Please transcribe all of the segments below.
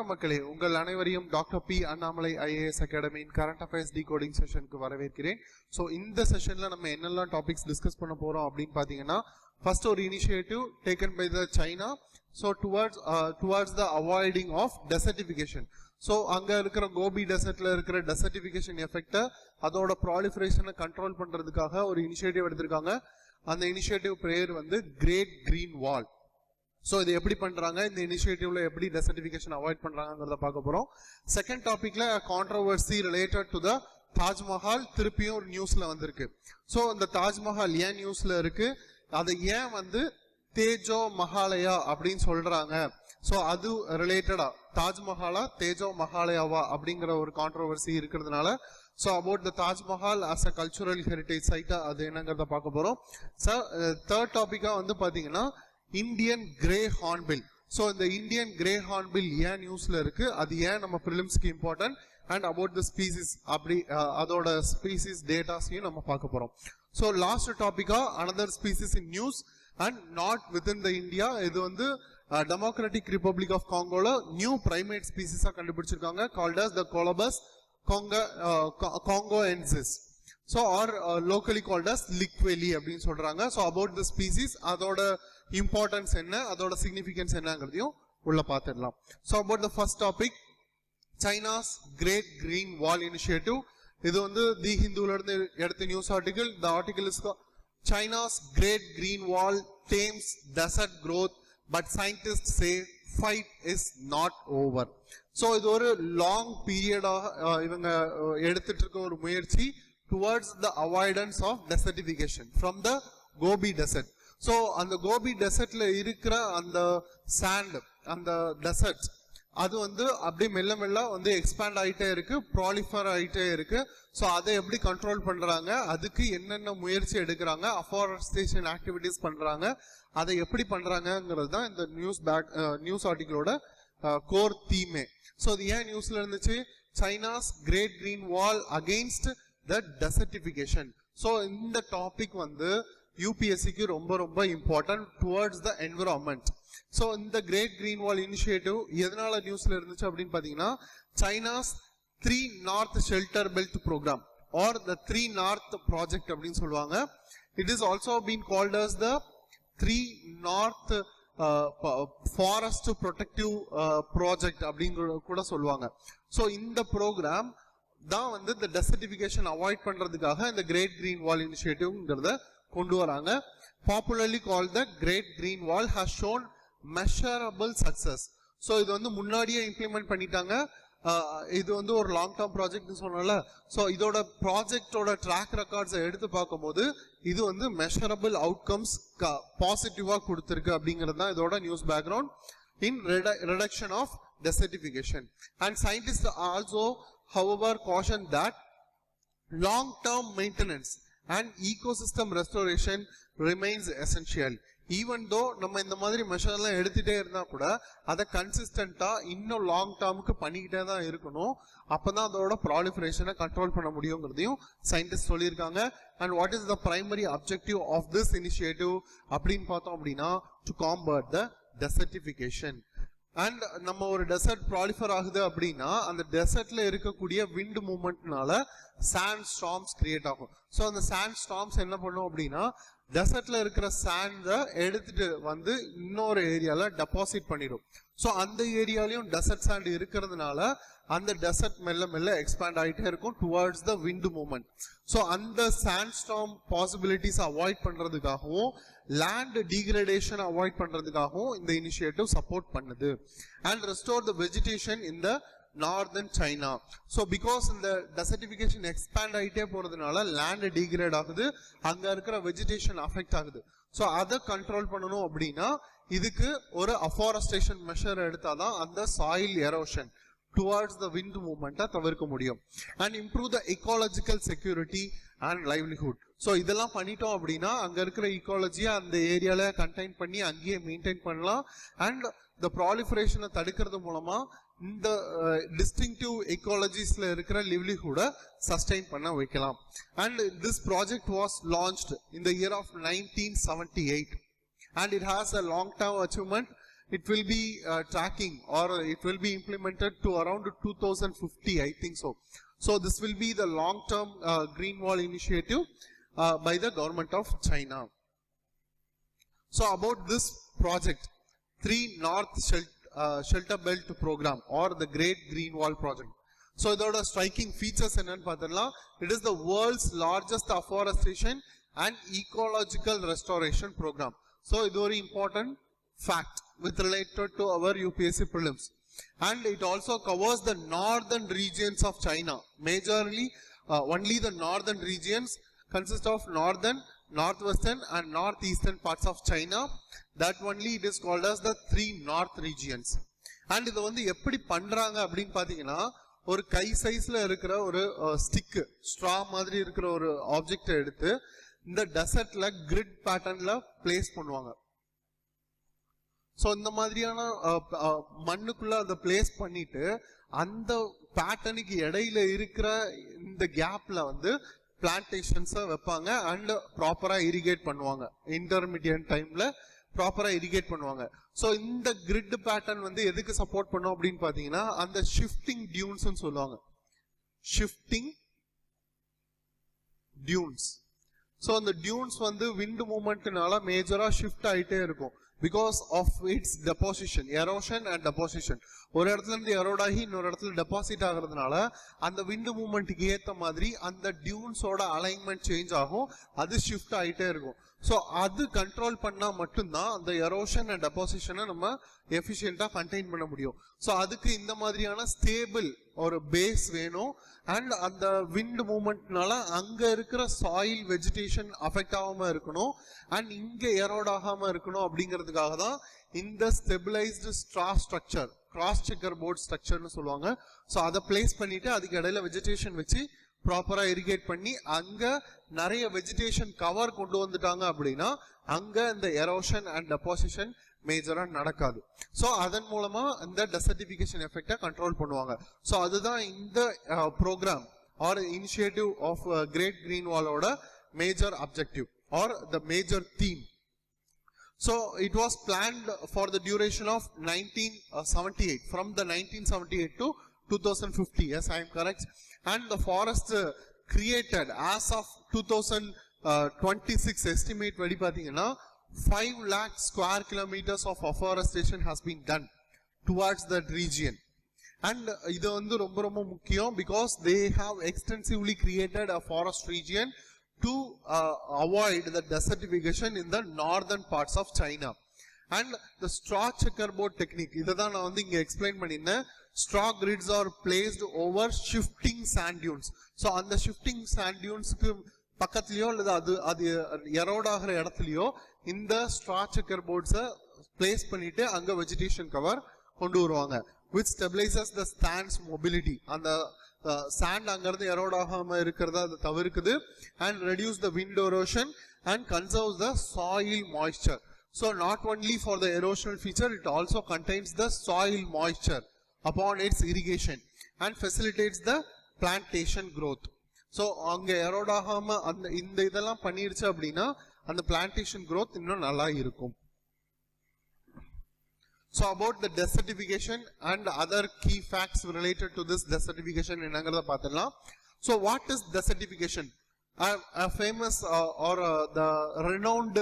வணக்கம் மக்களே, உங்கள் அனைவரையும் டாக்டர் பி அண்ணாமலை ஐஏஎஸ் அகாடமியின் கரண்ட் அஃபேர்ஸ் டிகோடிங் செஷனுக்கு வரவேற்கிறேன். ஸோ இந்த செஷன்ல நம்ம என்னெல்லாம் டாபிக்ஸ் டிஸ்கஸ் பண்ண போறோம் அப்படின்னு பாத்தீங்கன்னா, ஃபர்ஸ்ட் ஒரு initiative taken by the China. So towards the avoiding of desertification. So அங்க இருக்கிற கோபி டெசர்ட்ல இருக்கிற டெசர்டிஃபிகேஷன் எஃபெக்டை, அதோட ப்ராலிஃபரேஷனை கண்ட்ரோல் பண்றதுக்காக ஒரு இனிஷியேட்டிவ் எடுத்திருக்காங்க. அந்த இனிஷியேட்டிவ் பேர் வந்து கிரேட் கிரீன் வால். ஸோ இது எப்படி பண்றாங்க, இந்த இனிஷியேட்டிவ்ல எப்படி டெசர்டிஃபிகேஷன் அவாய்ட் பண்றாங்கிறத பார்க்க போறோம். செகண்ட் டாபிக்ல controversy related to the Taj Mahal திருப்பியும் ஒரு நியூஸ்ல வந்திருக்கு. ஸோ இந்த தாஜ்மஹால் ஏன் நியூஸ்ல இருக்கு, அதை ஏன் வந்து தேஜோ மஹாலயா அப்படின்னு சொல்றாங்க, ஸோ அது ரிலேட்டடா தாஜ்மஹாலா தேஜோ மஹாலயாவா அப்படிங்கிற ஒரு கான்ட்ரோவர்சி இருக்கிறதுனால, so about the Taj Mahal as a cultural heritage சைட்டா அது என்னங்கிறத பார்க்க போறோம். சார் தேர்ட் டாபிக்கா வந்து பாத்தீங்கன்னா இந்தியன் கிரே ஹார்ன்பில். ஸோ இந்த இந்தியன் கிரே ஹார்ன்பில் ஏன் நியூஸ்ல இருக்கு, அது ஏன் நம்ம பிரிலிம்ஸ்க்கு important, and about the species அப்படி அதோட ஸ்பீசிஸ் டேட்டாஸையும் நம்ம பார்க்க போறோம். ஸோ லாஸ்ட் டாபிக்கா another species in news and not within the India. இது வந்து டெமோக்ராட்டிக் ரிப்பப்ளிக் ஆஃப் காங்கோல நியூ பிரைமேட் ஸ்பீசிஸா கண்டுபிடிச்சிருக்காங்க, called as the Colobus congoensis. So or locally called as liqueli அப்படின்னு சொல்றாங்க. So about the species, அதோட importance என்ன, அதோட significance என்னங்கிறதையும் உள்ள பார்த்துடலாம். So about the first topic, China's Great Green Wall Initiative. இது வந்து தி ஹிந்துல இருந்து எடுத்த news article. The article is China's Great Green Wall tames desert growth, but scientists say fight is not over. So இது ஒரு long பீரியடா இவங்க எடுத்துட்டு இருக்க ஒரு முயற்சி towards the avoidance of desertification from the Gobi Desert. So அந்த கோபி டெசர்ட்ல இருக்கிற அந்த சாண்ட், அந்த டெசர்ட் அது வந்து அப்படியே மெல்ல மெல்ல வந்து எக்ஸ்பேண்ட் ஆயிட்டே இருக்கு, ப்ராலிஃபர் ஆயிட்டே இருக்கு. ஸோ அதை எப்படி கண்ட்ரோல் பண்றாங்க, அதுக்கு என்னென்ன முயற்சி எடுக்கிறாங்க, அஃபாரஸ்டேஷன் ஆக்டிவிட்டிஸ் பண்றாங்க, அதை எப்படி பண்றாங்கிறது தான் இந்த நியூஸ் ஆர்டிகளோட கோர் தீமே. ஸோ இது ஏன் நியூஸ்ல இருந்துச்சு, China's great green wall against the desertification. So இந்த டாபிக் வந்து யூபிஎஸ்சிக்கு ரொம்ப ரொம்ப important towards the environment. So இந்த கிரேட் கிரீன் வால் இனிஷியேட்டிவ் எதனால நியூஸ்ல இருந்துச்சு அப்படின்னு பாத்தீங்கன்னா, China's 3 North shelter belt programme or the 3 North project அப்படின்னு சொல்லுவாங்க. It is also been called as the 3 North forest protective project அப்படின்னு கூட சொல்லுவாங்க. ஸோ இந்த ப்ரோக்ராம் தான் வந்து இந்த டெசர்டிஃபிகேஷன் அவாய்ட் பண்றதுக்காக இந்த கிரேட் கிரீன் வால் இனிஷியேட்டிவ்ங்கிறத கொண்டு வராங்க. Popularly called the great green wall has shown measurable success. So இது வந்து முன்னாடியே இம்ப்ளிமெண்ட் பண்ணிட்டாங்க. இது வந்து ஒரு லாங் டேர்ம் ப்ராஜெக்ட் சொன்னால, ஸோ இதோட ப்ராஜெக்டோட ட்ராக் ரெக்கார்ட்ஸை எடுத்து பார்க்கும்போது இது வந்து மெஷரபிள் அவுட்கம்ஸ் பாசிட்டிவா கொடுத்துருக்கு அப்படிங்கிறது தான் இதோட news background in reduction of desertification. And scientists also however caution that long term maintenance and ecosystem restoration remains essential. Even though நம்ம இந்த மாதிரி மெஷர்லாம் எடுத்துட்டே இருந்தா கூட அதை கன்சிஸ்டன்டா இன்னும் லாங் டேர்முக்கு பண்ணிக்கிட்டே தான் இருக்கணும், அப்பதான் அதோட ப்ராலிஃபரேஷனை கண்ட்ரோல் பண்ண முடியுங்கிறதையும் சயின்டிஸ்ட் சொல்லியிருக்காங்க. And what is the primary objective of this initiative அப்படின்னு பார்த்தோம் அப்படின்னா, to combat the desertification. And நம்ம ஒரு டெசர்ட் ப்ராலிஃபர் ஆகுது அப்படின்னா அந்த டெசர்ட்ல இருக்கக்கூடிய விண்ட் மூவ்மெண்ட்னால சாண்ட் ஸ்டார்ம்ஸ் கிரியேட் ஆகும். ஸோ அந்த சாண்ட் ஸ்டார்ம்ஸ் என்ன பண்ணும் அப்படின்னா, டெசர்ட்ல இருக்கிற சாண்டை எடுத்துட்டு வந்து இன்னொரு ஏரியால டெபாசிட் பண்ணிடும். ஸோ அந்த ஏரியாலையும் டெசர்ட் சாண்ட் இருக்கிறதுனால அந்த டெசர்ட் மெல்ல மெல்ல எக்ஸ்பேண்ட் ஆகிட்டே இருக்கும் towards the wind movement. So அந்த சாண்ட் ஸ்டார்ம் பாசிபிலிட்டிஸ் அவாய்ட் பண்றதுக்காகவும் லேண்ட் டீக்ரடேஷன் அவாய்ட் பண்றதுக்காகவும் இந்த இனிஷியேட்டிவ் சப்போர்ட் பண்ணுது. And restore the vegetation in the northern China. So because இந்த டெசர்டிஃபிகேஷன் எக்ஸ்பேண்ட் ஆகிட்டே போறதுனால லேண்ட் டீக்ரேட் ஆகுது, அங்க இருக்கிற வெஜிடேஷன் அஃபெக்ட் ஆகுது. ஸோ அதை கண்ட்ரோல் பண்ணணும் அப்படின்னா இதுக்கு ஒரு அஃபாரஸ்டேஷன் மெஷர் எடுத்தாதான் அந்த soil erosion towards the wind மூவ்மெண்ட்டை தவிர்க்க முடியும். And improve the ecological security and livelihood. So இதெல்லாம் பண்ணிட்டோம் அப்படின்னா அங்க இருக்கிற ஈக்காலஜியை அந்த ஏரியால கண்டெயின் பண்ணி அங்கேயே மெயின்டைன் பண்ணலாம். அண்ட் இந்த ப்ராலிஃபரேஷனை தடுக்கிறது மூலமா இந்த டிஸ்டிங்டிவ் எக்காலஜிஸ்ல இருக்கிற லிவ்லிஹுட சஸ்டெயின் பண்ண வைக்கலாம். And this project was launched in the year of 1978 and it has a long term achievement it will be tracking, or it will be implemented to around 2050, I think so. So this will be the long term green wall initiative by the government of China. So about this project, 3 North Shelter Belt program or the Great Green Wall project. So இதோட striking features என்னன்னு பார்த்தோம்னா, it is the world's largest afforestation and ecological restoration program. So இது ஒரு important fact with related to our UPSC prelims. And it also covers the northern regions of China. Majorly only the northern regions consist of northern, northwestern and northeastern parts of China. That only it is called as the 3 north regions. And இது வந்து எப்படி பண்றாங்க அப்படின்னு பாத்தீங்கன்னா, ஒரு கை சைஸ்ல இருக்கிற ஒரு ஸ்டிக், ஸ்ட்ரா மாதிரி இருக்கிற ஒரு ஆப்ஜெக்ட் எடுத்து இந்த டெசர்ட்ல கிரிட் பேட்டர்ன்ல பிளேஸ் பண்ணுவாங்க. ஸோ இந்த மாதிரியான மண்ணுக்குள்ள அதை பிளேஸ் பண்ணிட்டு அந்த பேட்டர்னுக்கு இடையில இருக்கிற இந்த கேப்ல வந்து பிளான்டேஷன்ஸை வைப்பாங்க அண்ட் ப்ராப்பரா இரிகேட் பண்ணுவாங்க. இன்டர்மீடியட் டைம்ல ப்ராப்பரா இரிகேட் பண்ணுவாங்க. ஸோ இந்த கிரிட் பேட்டர்ன் வந்து எதுக்கு சப்போர்ட் பண்ணும் அப்படின்னு பாத்தீங்கன்னா, அந்த ஷிஃப்டிங் டியூன்ஸ் சொல்லுவாங்க. Shifting dunes. ஸோ அந்த டியூன்ஸ் வந்து விண்ட் மூவ்மெண்ட்னால மேஜரா ஷிஃப்ட் ஆயிட்டே இருக்கும். Because of its deposition, erosion and deposition. ஒரு இடத்துல இருந்து எரோட் ஆகி இன்னொரு இடத்துல டெபாசிட் ஆகுறதுனால அந்த விண்ட் மூவ்மெண்ட்டுக்கு ஏற்ற மாதிரி அந்த டியூன்ஸோட அலைன்மெண்ட் சேஞ்ச் ஆகும், அது ஷிஃப்ட் ஆகிட்டே இருக்கும். ஸோ அது கண்ட்ரோல் பண்ணா மட்டும்தான் அந்த எரோஷன் அண்ட் டெபாசிஷனை நம்ம எஃபிஷியண்டா கண்டெயின் பண்ண முடியும். ஸோ அதுக்கு இந்த மாதிரியான ஸ்டேபிள் ஒரு பேஸ் வேணும். அண்ட் அந்த விண்ட் மூவ்மெண்ட்னால அங்க இருக்கிற சாயில் வெஜிடேஷன் அஃபெக்ட் ஆகாம இருக்கணும் அண்ட் இங்க எரோட் ஆகாம இருக்கணும். அப்படிங்கிறதுக்காக தான் இந்த stabilised straw structure, grass checker board ஸ்ட்ரக்சர்னு சொல்லுவாங்க. ஸோ அதை பிளேஸ் பண்ணிட்டு அதுக்கு இடையில வெஜிடேஷன் வச்சு ப்ராப்பரா இரிகேட் பண்ணி அங்க நிறைய வெஜிடேஷன் கவர் கொண்டு வந்துட்டாங்க அப்படின்னா அங்க இந்த எரோஷன் அண்ட் டெபாசிஷன் மேஜரா நடக்காது. ஸோ அதன் மூலமா இந்த டெசர்டிஃபிகேஷன் எஃபெக்டை கண்ட்ரோல் பண்ணுவாங்க. ஸோ அதுதான் இந்த programme or initiative of Great Green வாலோட major objective or the major theme. So it was planned for the duration of 1978, from the 1978 to 2050. Yes, I am correct. And the forest created as of 2026 estimate vedi pathina 5 lakh square kilometers of afforestation has been done towards that region. And idu vandu romba romba mukkiyam because they have extensively created a forest region to avoid the desertification in the northern parts of China. And the straw checkerboard technique, idha na vandu inga explain pannina. Straw grids are placed over shifting sand dunes. So on the shifting sand dunes ku பக்கத்துலயோ அல்லது அது erode ஆகிற இடத்துலயோ இந்த straw checkerboards place பண்ணிட்டு அங்க vegetation cover கொண்டு வருவாங்க, which stabilizes the stand's mobility. அந்த sand அங்கிருந்து எரோட் ஆகாம இருக்கிறத அது தவிர்க்குது and reduce the wind erosion and conserves the soil moisture. So not only for the erosional feature, it also contains the soil moisture upon its irrigation and facilitates the plantation growth. So அங்க erode ஆகாம அந்த இந்த இதெல்லாம் பண்ணிருச்சு அப்படின்னா அந்த plantation growth இன்னும் நல்லா இருக்கும். So about the desertification and other key facts related to this desertification என்னங்கறத பார்த்தலாம். So what is desertification? A famous or the renowned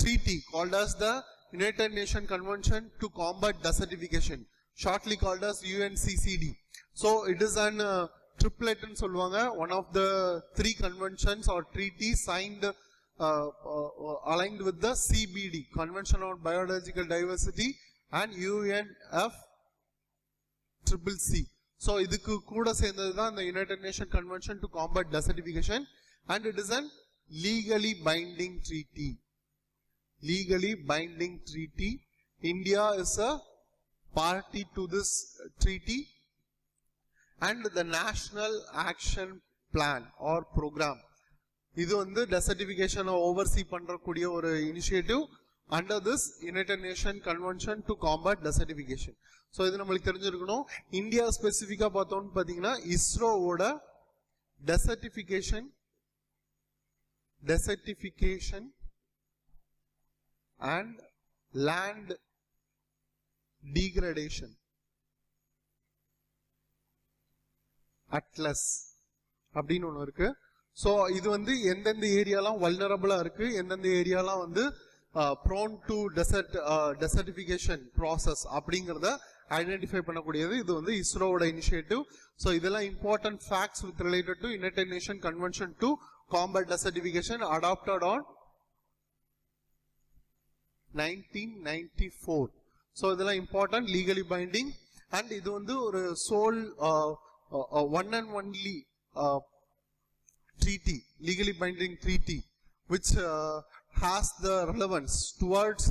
treaty called as the United Nations Convention to Combat Desertification, shortly called as UNCCD. So it is an triplet ன்னு சொல்லுவாங்க, one of the 3 conventions or treaties signed aligned with the CBD, Convention on Biological Diversity, and UNFCCC. So இதுக்கு கூட சேர்ந்தது தான் the United Nations Convention to Combat Desertification, and it is an legally binding treaty. Legally binding treaty. India is a party to this treaty, and the National Action Plan or Program. இது வந்து desertification oversee பண்றக்கூடிய ஒரு initiative under this United Nations Convention to Combat Desertification. So இது நம்மளுக்கு தெரிஞ்சிருக்கணும். India ஸ்பெசிஃபிக்கா பார்த்தோம்னு பாத்தீங்கன்னா இஸ்ரோவோட desertification and land degradation, atlas அப்படின்னு ஒன்று இருக்கு. ஸோ இது வந்து எந்தெந்த ஏரியாலாம் வல்னரபிளா இருக்கு, எந்தெந்த ஏரியாலாம் வந்து ப்ரோன் டு டெசர்டிஃபிகேஷன் ப்ராசஸ் அப்படிங்கிறத ஐடென்டிஃபை பண்ணக்கூடியது. இது வந்து இஸ்ரோவோட இனிஷியேட்டிவ். ஸோ இதெல்லாம் important facts with related to United Nation convention to combat desertification adopted on 1994. So இதெல்லாம் இம்பார்ட்டன்ட், லீகலி பைண்டிங். அண்ட் இது வந்து ஒரு sole one and only treaty, legally binding treaty, which has the relevance towards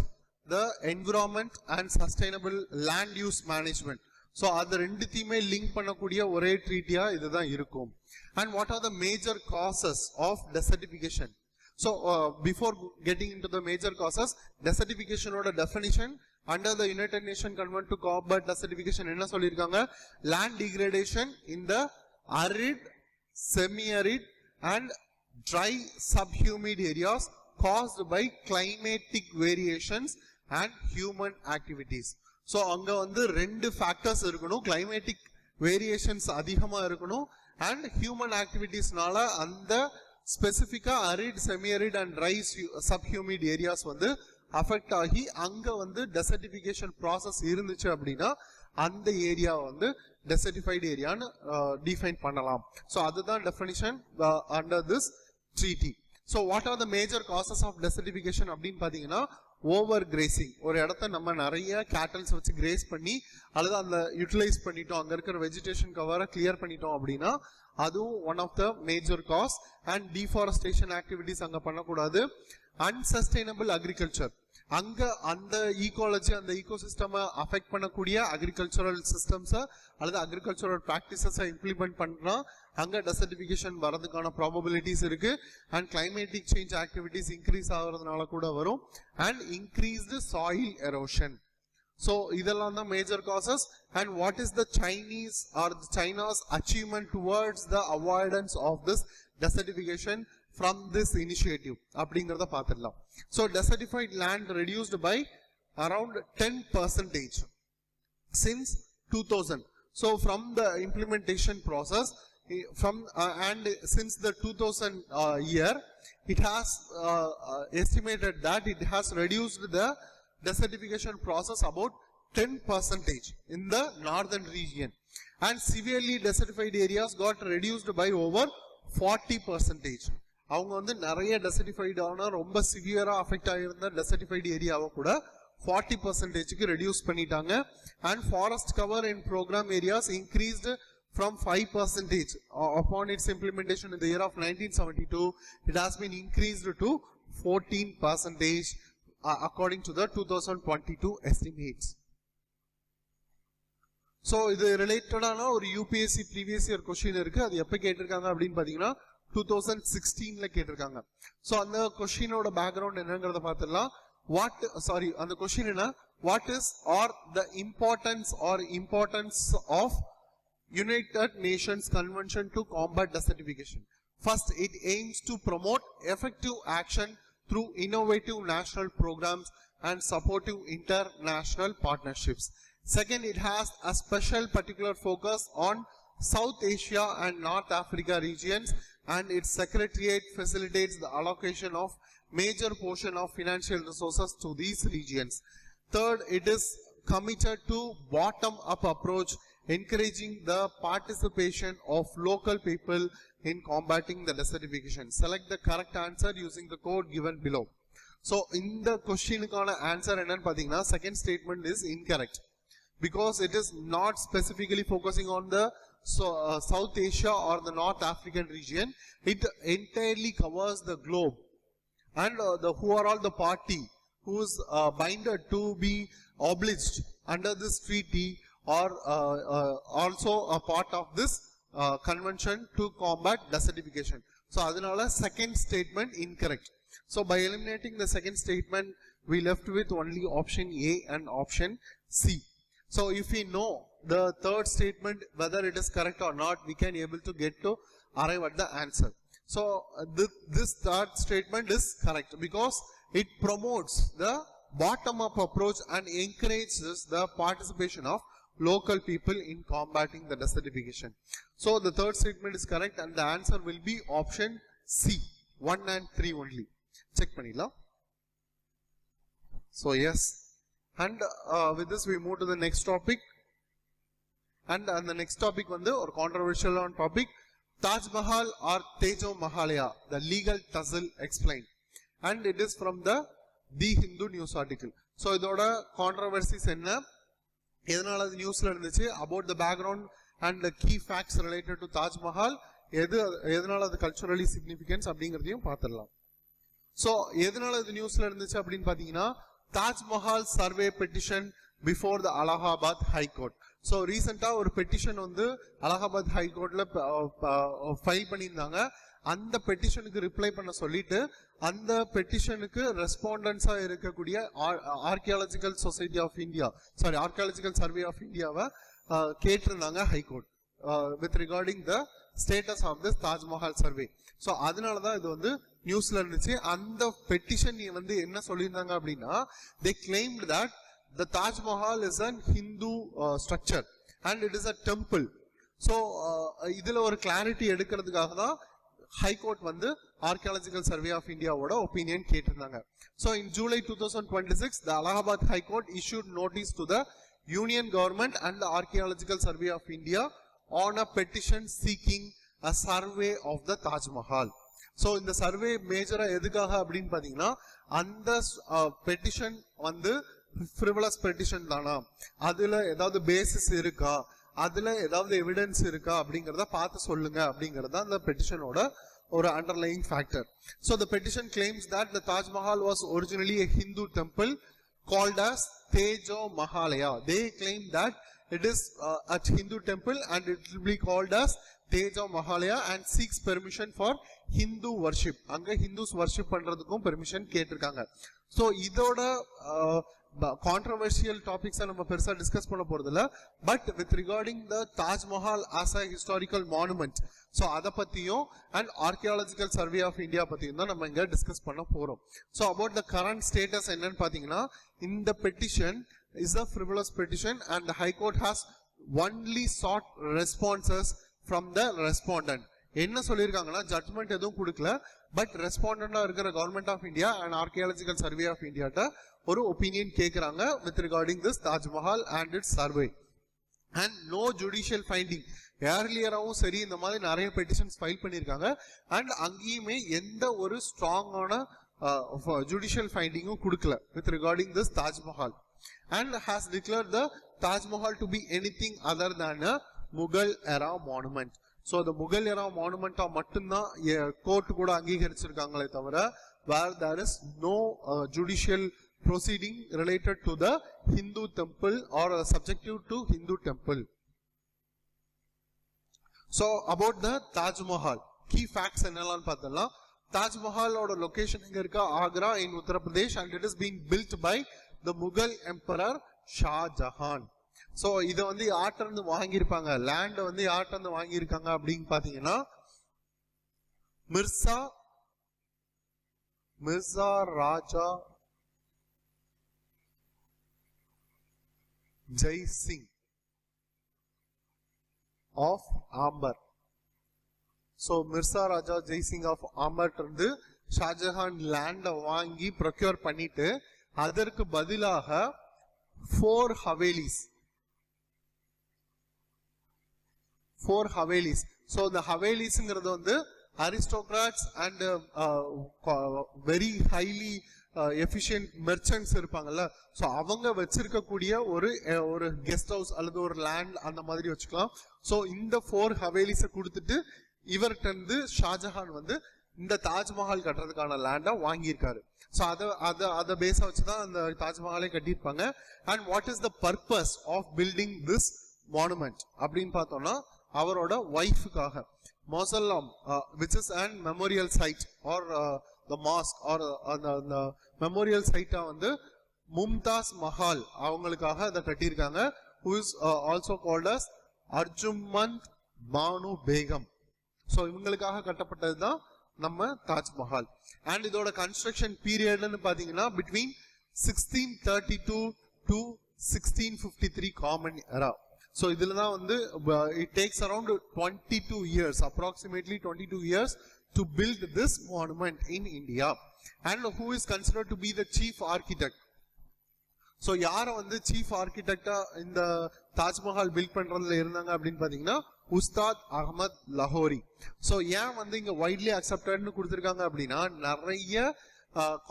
the environment and sustainable land use management. So அது ரெண்டுத்தையுமே link பண்ணக்கூடிய ஒரே ட்ரீட்டியா இதுதான் இருக்கும். And what are the major causes of desertification? So before getting into the major causes, desertification oda definition under the United Nations Convention to Combat Desertification என்ன சொல்லிருக்காங்க? Land degradation in the arid, semi-arid and dry subhumid areas caused by climatic variations and human activities. So அங்க வந்து ரெண்டு factors இருக்கணும். Climatic variations அதிகமா இருக்கணும் and human activitiesனால அந்த ஸ்பெசிஃபிக்கா arid, semi arid and dry subhumid areas வந்து அஃபெக்ட் ஆகி அங்க வந்து டெசர்டிஃபிகேஷன் ப்ராசஸ் இருந்துச்சு அப்படின்னா அந்த ஏரியா வந்து டெசர்டிஃபைடு ஏரியான்னு டிஃபைன் பண்ணலாம். ஸோ அதுதான் definition under this treaty. So what are the major causes of desertification அப்படின்னு பார்த்தீங்கன்னா, ஓவர் கிரேசிங். ஒரு இடத்த நம்ம நிறைய கேட்டல்ஸ் வச்சு கிரேஸ் பண்ணி அல்லது அந்த யூட்டிலைஸ் பண்ணிட்டோம், அங்க இருக்கிற வெஜிடேஷன் கவரை கிளியர் பண்ணிட்டோம் அப்படின்னா அதுவும் one of the major cause. And deforestation activities அங்க பண்ணக்கூடாது. அன்சஸ்டைனபிள் அக்ரிகல்ச்சர், அங்க அந்த ஈகாலஜி, அந்த ஈகோசிஸ்டமை அஃபெக்ட் பண்ணக்கூடிய அக்ரிகல்ச்சரல் சிஸ்டம்ஸை அல்லது அக்ரிகல்ச்சரல் ப்ராக்டிசஸை இம்ப்ளிமெண்ட் பண்றா அங்க டெசர்டிஃபிகேஷன் வரதுக்கான ப்ராபபிலிட்டிஸ் இருக்கு. And climatic change activities increase ஆகுறதுனால கூட வரும். And increased soil erosion. So இதெல்லாம் தான் major causes. And what is the Chinese or China's achievement towards the avoidance of this desertification from this initiative அப்படிங்கறத பார்த்துடலாம். So desertified land reduced by around 10% since 2000. So from the implementation process and since the 2000 year, it has estimated that it has reduced the desertification process about 10% in the northern region, and severely desertified areas got reduced by over 40%. அவங்க வந்து நிறைய டெசர்டிஃபைடு ஆனா ரொம்ப சிவியரா affect ஆகியிருந்த டெசர்டிஃபைடு ஏரியாவை கூட 40% reduce பண்ணிட்டாங்க. And forest cover in programme areas increased from 5% upon its implementation in the year of 1972. It has been increased to 14% according to the 2022 estimates. So இது ரிலேட்டடான ஒரு யூபிஎஸ்சி ப்ரீவியஸ் இயர் கொஸ்டின் இருக்கு. அது எப்ப கேட்டிருக்காங்க அப்படின்னு பாத்தீங்கன்னா 2016ல கேட்டிருக்காங்க. சோ அந்த கொஸ்டினோட பேக்ரவுண்ட் என்னங்கறத பார்த்துடலாம். அந்த கொஸ்டின் என்ன, what is or the importance of United Nations Convention to Combat Desertification. First, it aims to promote effective action through innovative national programs and supportive international partnerships. Second, it has a special particular focus on South Asia and North Africa regions, and its secretariat facilitates the allocation of major portion of financial resources to these regions. Third, it is committed to bottom-up approach, encouraging the participation of local people in combating the desertification. Select the correct answer using the code given below. So in the question answer enna pathina, second statement is incorrect because it is not specifically focusing on the South Asia or the North African region. It entirely covers the globe, and who are all the party who is binded to be obliged under this treaty or also a part of this convention to combat desertification. So adinala second statement incorrect. So by eliminating the second statement, we left with only option A and option C. So if we know the third statement whether it is correct or not, we can able to get to arrive at the answer. So this third statement is correct because it promotes the bottom up approach and encourages the participation of local people in combating the desertification. So the third statement is correct and the answer will be option C, 1 and 3 only. Check பண்ணிடலாம். So yes, and with this we move to the next topic, and the next topic வந்து ஒரு controversial on topic, Taj Mahal or Tejo Mahalaya, the legal tussle explained, and it is from the Hindu news article. So இதோட controversies என்ன, எதனால அது நியூஸ்ல இருந்துச்சு, about the background and the key facts related to Taj Mahal, எதனால அது culturally significance அப்படிங்கறதையும் பார்த்துடலாம். So எதனால இது நியூஸ்ல இருந்துச்சு அப்படின்னு பாத்தீங்கன்னா, Taj Mahal survey petition before the Allahabad High Court. So ரீசெண்டா ஒரு பெட்டிஷன் வந்து அலகாபாத் ஹை கோர்ட்ல ஃபைல் பண்ணியிருந்தாங்க. அந்த பெட்டிஷனுக்கு ரிப்ளை பண்ண சொல்லிட்டு அந்த பெட்டிஷனுக்கு ரெஸ்பாண்டன்ஸா இருக்கக்கூடிய archaeological society of India, archaeological survey of இந்தியாவை கேட்டிருந்தாங்க high court with regarding the status of this Taj Mahal survey. So அதனாலதான் இது வந்து நியூஸ்ல இருந்துச்சு. அந்த பெட்டிஷன் வந்து என்ன சொல்லியிருந்தாங்க அப்படின்னா, they claimed that the Taj Mahal is an Hindu structure and it is a temple. So இதுல ஒரு கிளாரிட்டி எடுக்கிறதுக்காக தான் ஹை கோர்ட் வந்து ஆர்கியாலஜிக்கல் சர்வே ஆஃப் இந்தியாவோட ஒப்பீனியன் கேட்டிருந்தாங்க. So in July 2026 the Allahabad High Court issued notice to the Union government and the Archaeological Survey of India on a petition seeking a survey of the Taj Mahal. So இந்த survey மேஜரா எதுக்காக அப்படின்னு பாத்தீங்கன்னா, அந்த petition வந்து ஃப்ரிவலஸ் petition தானா, அதுல ஏதாவது basis இருக்கா, அதுல ஏதாவது எவிடன்ஸ் இருக்கா அப்படிங்கறத பார்த்து சொல்லுங்க அப்படிங்கறது அந்த பெட்டிஷனோட ஒரு underlying factor. So the petition claims that the Taj Mahal was originally a Hindu temple called as Tejo Mahalaya. They claim that it is a Hindu temple and it will be called as Tejo Mahalaya and seeks permission for Hindu worship. அங்க Hindus worship பண்றதுக்கும் permission கேட்டிருக்காங்க. So இதோட controversial topics நம்ம பெருசா discuss பண்ண போறது இல்ல, but with regarding the Taj Mahal as a historical monument, so அதை பத்தியும் and archaeological survey of India பத்தியும் தான் நம்ம இங்க டிஸ்கஸ் பண்ண போறோம். So about the current status என்னன்னு பாத்தீங்கன்னா, இந்த petition is a frivolous petition and the High Court has only sought responses from the respondent. என்ன சொல்லியிருக்காங்கன்னா, ஜட்மெண்ட் எதுவும் கொடுக்கல, பட் ரெஸ்பாண்டண்டா இருக்கிற government of India and archaeological survey of இந்தியாட்ட ஒரு ஒப்பீனியன் கேட்கிறாங்க with regarding this Taj Mahal and its survey. And no judicial finding, ஏர்லியராகவும் சரி இந்த மாதிரி நிறைய பெட்டிஷன்ஸ் ஃபைல் பண்ணியிருக்காங்க அண்ட் அங்கேயுமே எந்த ஒரு ஸ்ட்ராங்கான ஜுடிஷியல் ஃபைண்டிங்கும் கொடுக்கல with regarding this Taj Mahal. And has declared the Taj Mahal to be anything other than a Mughal era monument. So the Mughal era monument மட்டும்தான் கோர்ட் கூட அங்கீகரிச்சிருக்காங்களே தவிர where there is no judicial proceeding related to the Hindu temple or subjective to Hindu temple. So about the Taj Mahal, key facts என்னெல்லாம் பார்த்தலாம். Taj Mahal ஓட location எங்க இருக்கா, Agra in Uttar Pradesh, and it is being built by the Mughal Emperor Shah Jahan. So இத வந்து யார்ட்ட இருந்து வாங்கியிருப்பாங்க, லேண்ட் வந்து யார்ட்ட இருந்து வாங்கியிருக்காங்க அப்படின்னு பாத்தீங்கன்னா, Mirza Raja Jai Singh of Amber. So Mirza Raja Jai Singh of Amber இருந்து ஷாஜஹான் லேண்ட வாங்கி ப்ரொக்யூர் பண்ணிட்டு அதற்கு பதிலாக 4 ஹவேலிஸ். So the ஹவேலிஸ்ங்கிறது வந்து aristocrats and very highly efficient merchants இருப்பாங்கல்ல, ஸோ அவங்க வச்சிருக்கக்கூடிய ஒரு கெஸ்ட் ஹவுஸ் அல்லது ஒரு லேண்ட் அந்த மாதிரி வச்சுக்கலாம். ஸோ இந்த 4 ஹவேலிஸை கொடுத்துட்டு இவர்கிட்ட இருந்து ஷாஜஹான் வந்து இந்த தாஜ்மஹால் கட்டுறதுக்கான லேண்டை வாங்கியிருக்காரு. ஸோ அதை பேஸா வச்சுதான் அந்த தாஜ்மஹாலை கட்டியிருப்பாங்க. And what is the purpose of building this monument அப்படின்னு பார்த்தோம்னா, அவரோட ஒய்ஃபுக்காக mausoleum which is and memorial site or the mosque or அந்த மெமோரியல் சைட்டா வந்து மும்தாஸ் மஹால் அவங்களுக்காக அதை கட்டியிருக்காங்க. who is also called as Arjumand Banu Begum. So இவங்களுக்காக கட்டப்பட்டது தான் நம்ம தாஜ்மஹால். அண்ட் இதோட கன்ஸ்ட்ரக்ஷன் பீரியட்னு பாத்தீங்கன்னா between 1632 to 1653 common era. So இதுல தான் வந்து it takes around 22 years, approximately 22 years to build this monument in India. And who is considered to be the chief architect? So யார வந்து சீஃப் ஆர்கிடெக்டா இந்த தாஜ்மஹால் பில்ட் பண்றதுல இருந்தாங்க அப்படின்னு பாத்தீங்கன்னா உஸ்தாத் அகமது லாஹோரி. சோ ஏன் வந்து இங்க வைட்லி அக்செப்டட்னு கொடுத்திருக்காங்க அப்படின்னா நிறைய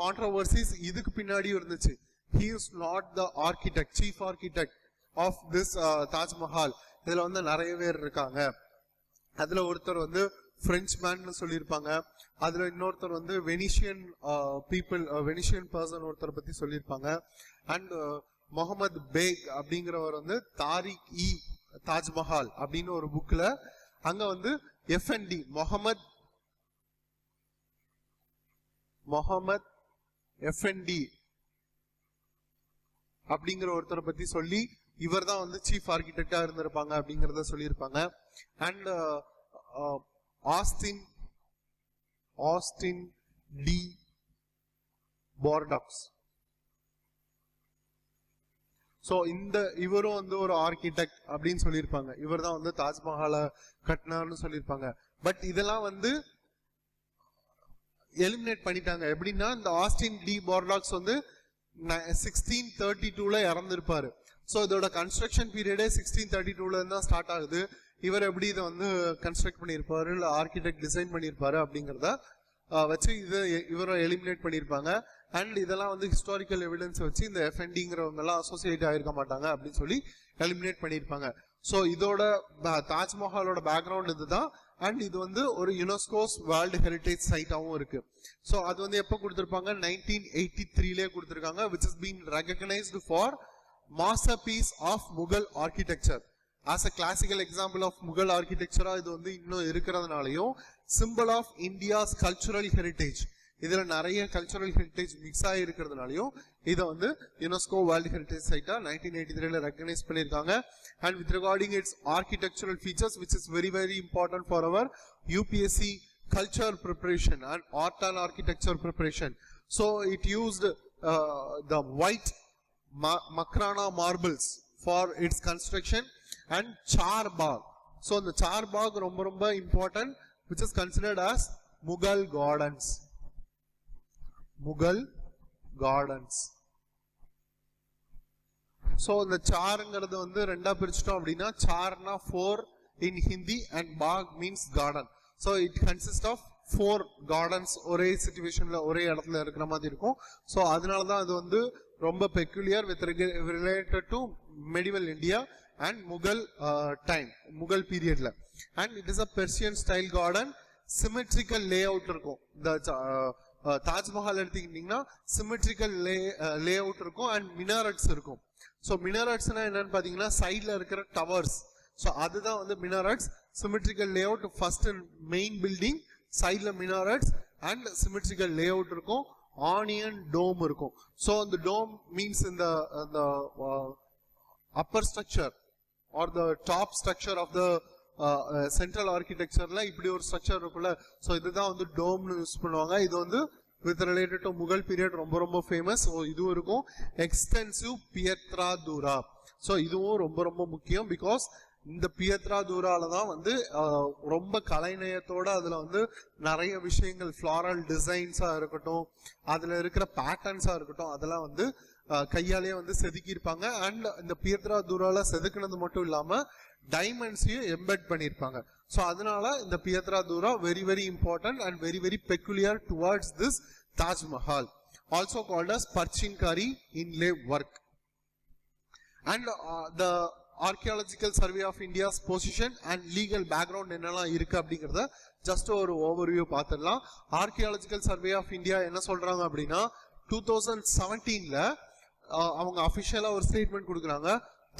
கான்ட்ரோவர்சிஸ் இதுக்கு பின்னாடியும் இருந்துச்சு. He is not the architect, chief architect of this Taj Mahal. இதுல வந்து நிறைய பேர் இருக்காங்க. அதுல ஒருத்தர் வந்து பிரெஞ்ச் மேன் சொல்லியிருப்பாங்க. அதுல இன்னொருத்தர் வந்து வெனிஷியன் பீப்புள், வெனிஷியன் பர்சன் ஒருத்தர் பத்தி சொல்லியிருப்பாங்க. அண்ட் முகமது பேக் அப்படிங்கிறவர் வந்து தாரிக் இ தாஜ்மஹால் அப்படின்னு ஒரு புக்ல அங்க வந்து எஃப்என்டி முகமது எஃப்என்டி அப்படிங்கிற ஒருத்தரை பத்தி சொல்லி இவர் தான் வந்து சீஃப் ஆர்கிடெக்டா இருந்திருப்பாங்க அப்படிங்கறத சொல்லியிருப்பாங்க. And Austin de Bordeaux. So இந்த இவரும் வந்து ஒரு ஆர்கிடெக்ட் அப்படின்னு சொல்லியிருப்பாங்க. இவர் தான் வந்து தாஜ்மஹாலை கட்டினார்னு சொல்லியிருப்பாங்க. பட் இதெல்லாம் வந்து எலிமினேட் பண்ணிட்டாங்க. எப்படின்னா இந்த ஆஸ்டின் டி பார்டாக்ஸ் வந்து 1632ல இறந்திருப்பாரு. சோ இதோட கன்ஸ்ட்ரக்ஷன் பீரியடே 1632ல தான் ஸ்டார்ட் ஆகுது. இவர் எப்படி இதை வந்து கன்ஸ்ட்ரக்ட் பண்ணியிருப்பாரு இல்ல ஆர்கிடெக்ட் டிசைன் பண்ணியிருப்பாரு அப்படிங்கிறத வச்சு இதை இவரை எலிமினேட் பண்ணியிருப்பாங்க. அண்ட் இதெல்லாம் வந்து ஹிஸ்டாரிக்கல் எவிடன்ஸ் வச்சு இந்த எஃப்என்டிங்கிறவங்க எல்லாம் அசோசியேட் ஆயிருக்க மாட்டாங்க அப்படின்னு சொல்லி எலிமினேட் பண்ணியிருப்பாங்க. ஸோ இதோட தாஜ்மஹாலோட பேக்ரவுண்ட் இதுதான். அண்ட் இது வந்து ஒரு யுனெஸ்கோஸ் வேர்ல்டு ஹெரிட்டேஜ் சைட்டாவும் இருக்கு. ஸோ அது வந்து எப்போ கொடுத்திருப்பாங்க 1983லே கொடுத்திருக்காங்க. Which is been recognised for masterpiece of Mughal architecture. as a classical example of Mughal architecture இது வந்து இன்னும் இருக்கிறதுனாலயும் symbol of India's cultural heritage, இதுல நிறைய கல்ச்சரல் ஹெரிட்டேஜ் மிக்ஸ் ஆகி இருக்கிறதுனாலயும் இதை வந்து யுனெஸ்கோ வேர்ல்ட் ஹெரிட்டேஜ் சைட்டா 1983ல ரெகக்னைஸ் பண்ணிருக்காங்க. And with regarding its architectural features which is very very important for our UPSC culture preparation and art and architecture preparation. So it used the white Makrana marbles for its construction and Char Bagh. So the Char Bagh romba important, which is considered as Mughal gardens. Mughal gardens. So the charங்கிறது வந்து ரெண்டா பிரிச்சிட்டோம் அப்படினா charna 4 in Hindi and Bagh means garden. So it consists of 4 gardens ஒரே சிச்சுவேஷன்ல ஒரே இடத்துல இருக்கிற மாதிரி இருக்கும். So அதனால தான் அது வந்து ரொம்ப peculiar with related to medieval India and Mughal time, Mughal periodல. And it is a Persian style garden, symmetrical layout இருக்கும். The தாஜ்மஹால் எடுத்துக்கிட்டீங்கன்னா symmetrical layout இருக்கும் and minarets இருக்கும். So minaretsனா என்னன்னு பாத்தீங்கன்னா சைடுல இருக்கிற டவர்ஸ். So அதுதான் வந்து minarets. Symmetrical layout, first main building, sideல minarets and symmetrical layout இருக்கும். Onion dome இருக்கும். So the dome means in the upper structure or the top structure of the central architectureல இப்படி ஒரு ஸ்ட்ரக்சர் இருக்குல்ல. So இதுதான் வந்து டோம்னு use பண்ணுவாங்க. இது வந்து with related to Mughal period ரொம்ப ரொம்ப ஃபேமஸ். So இதுவும் இருக்கும். Extensive Pietra Dura. So இதுவும் ரொம்ப ரொம்ப முக்கியம். because இந்த பியத்ரா தூரால தான் வந்து ரொம்ப கலைநயத்தோட அதுல வந்து நிறைய விஷயங்கள் ஃப்ளாரல் டிசைன்ஸா இருக்கட்டும், அதுல இருக்கிற பேட்டர்ன்ஸா இருக்கட்டும், அதெல்லாம் வந்து கையாலேயே வந்து செதுக்கி இருப்பாங்க. அண்ட் இந்த பியத்ரா தூரால செதுக்கினது மட்டும் இல்லாம டைமண்ட்ஸையும் எம்பெட் பண்ணிருப்பாங்க. ஸோ அதனால இந்த pietra dura very very important and very very peculiar towards this Taj Mahal, also called as parchinkari inlay work. And the Archaeological Survey of India's position and legal background என்னெல்லாம் இருக்கு அப்படிங்கறத ஜஸ்ட் ஒரு ஓவர்வியூ பார்த்துடலாம். Archaeological Survey of India என்ன சொல்றாங்க அப்படின்னா 2017ல அவங்க அபிஷியலா ஒரு ஸ்டேட்மெண்ட் கொடுக்குறாங்க.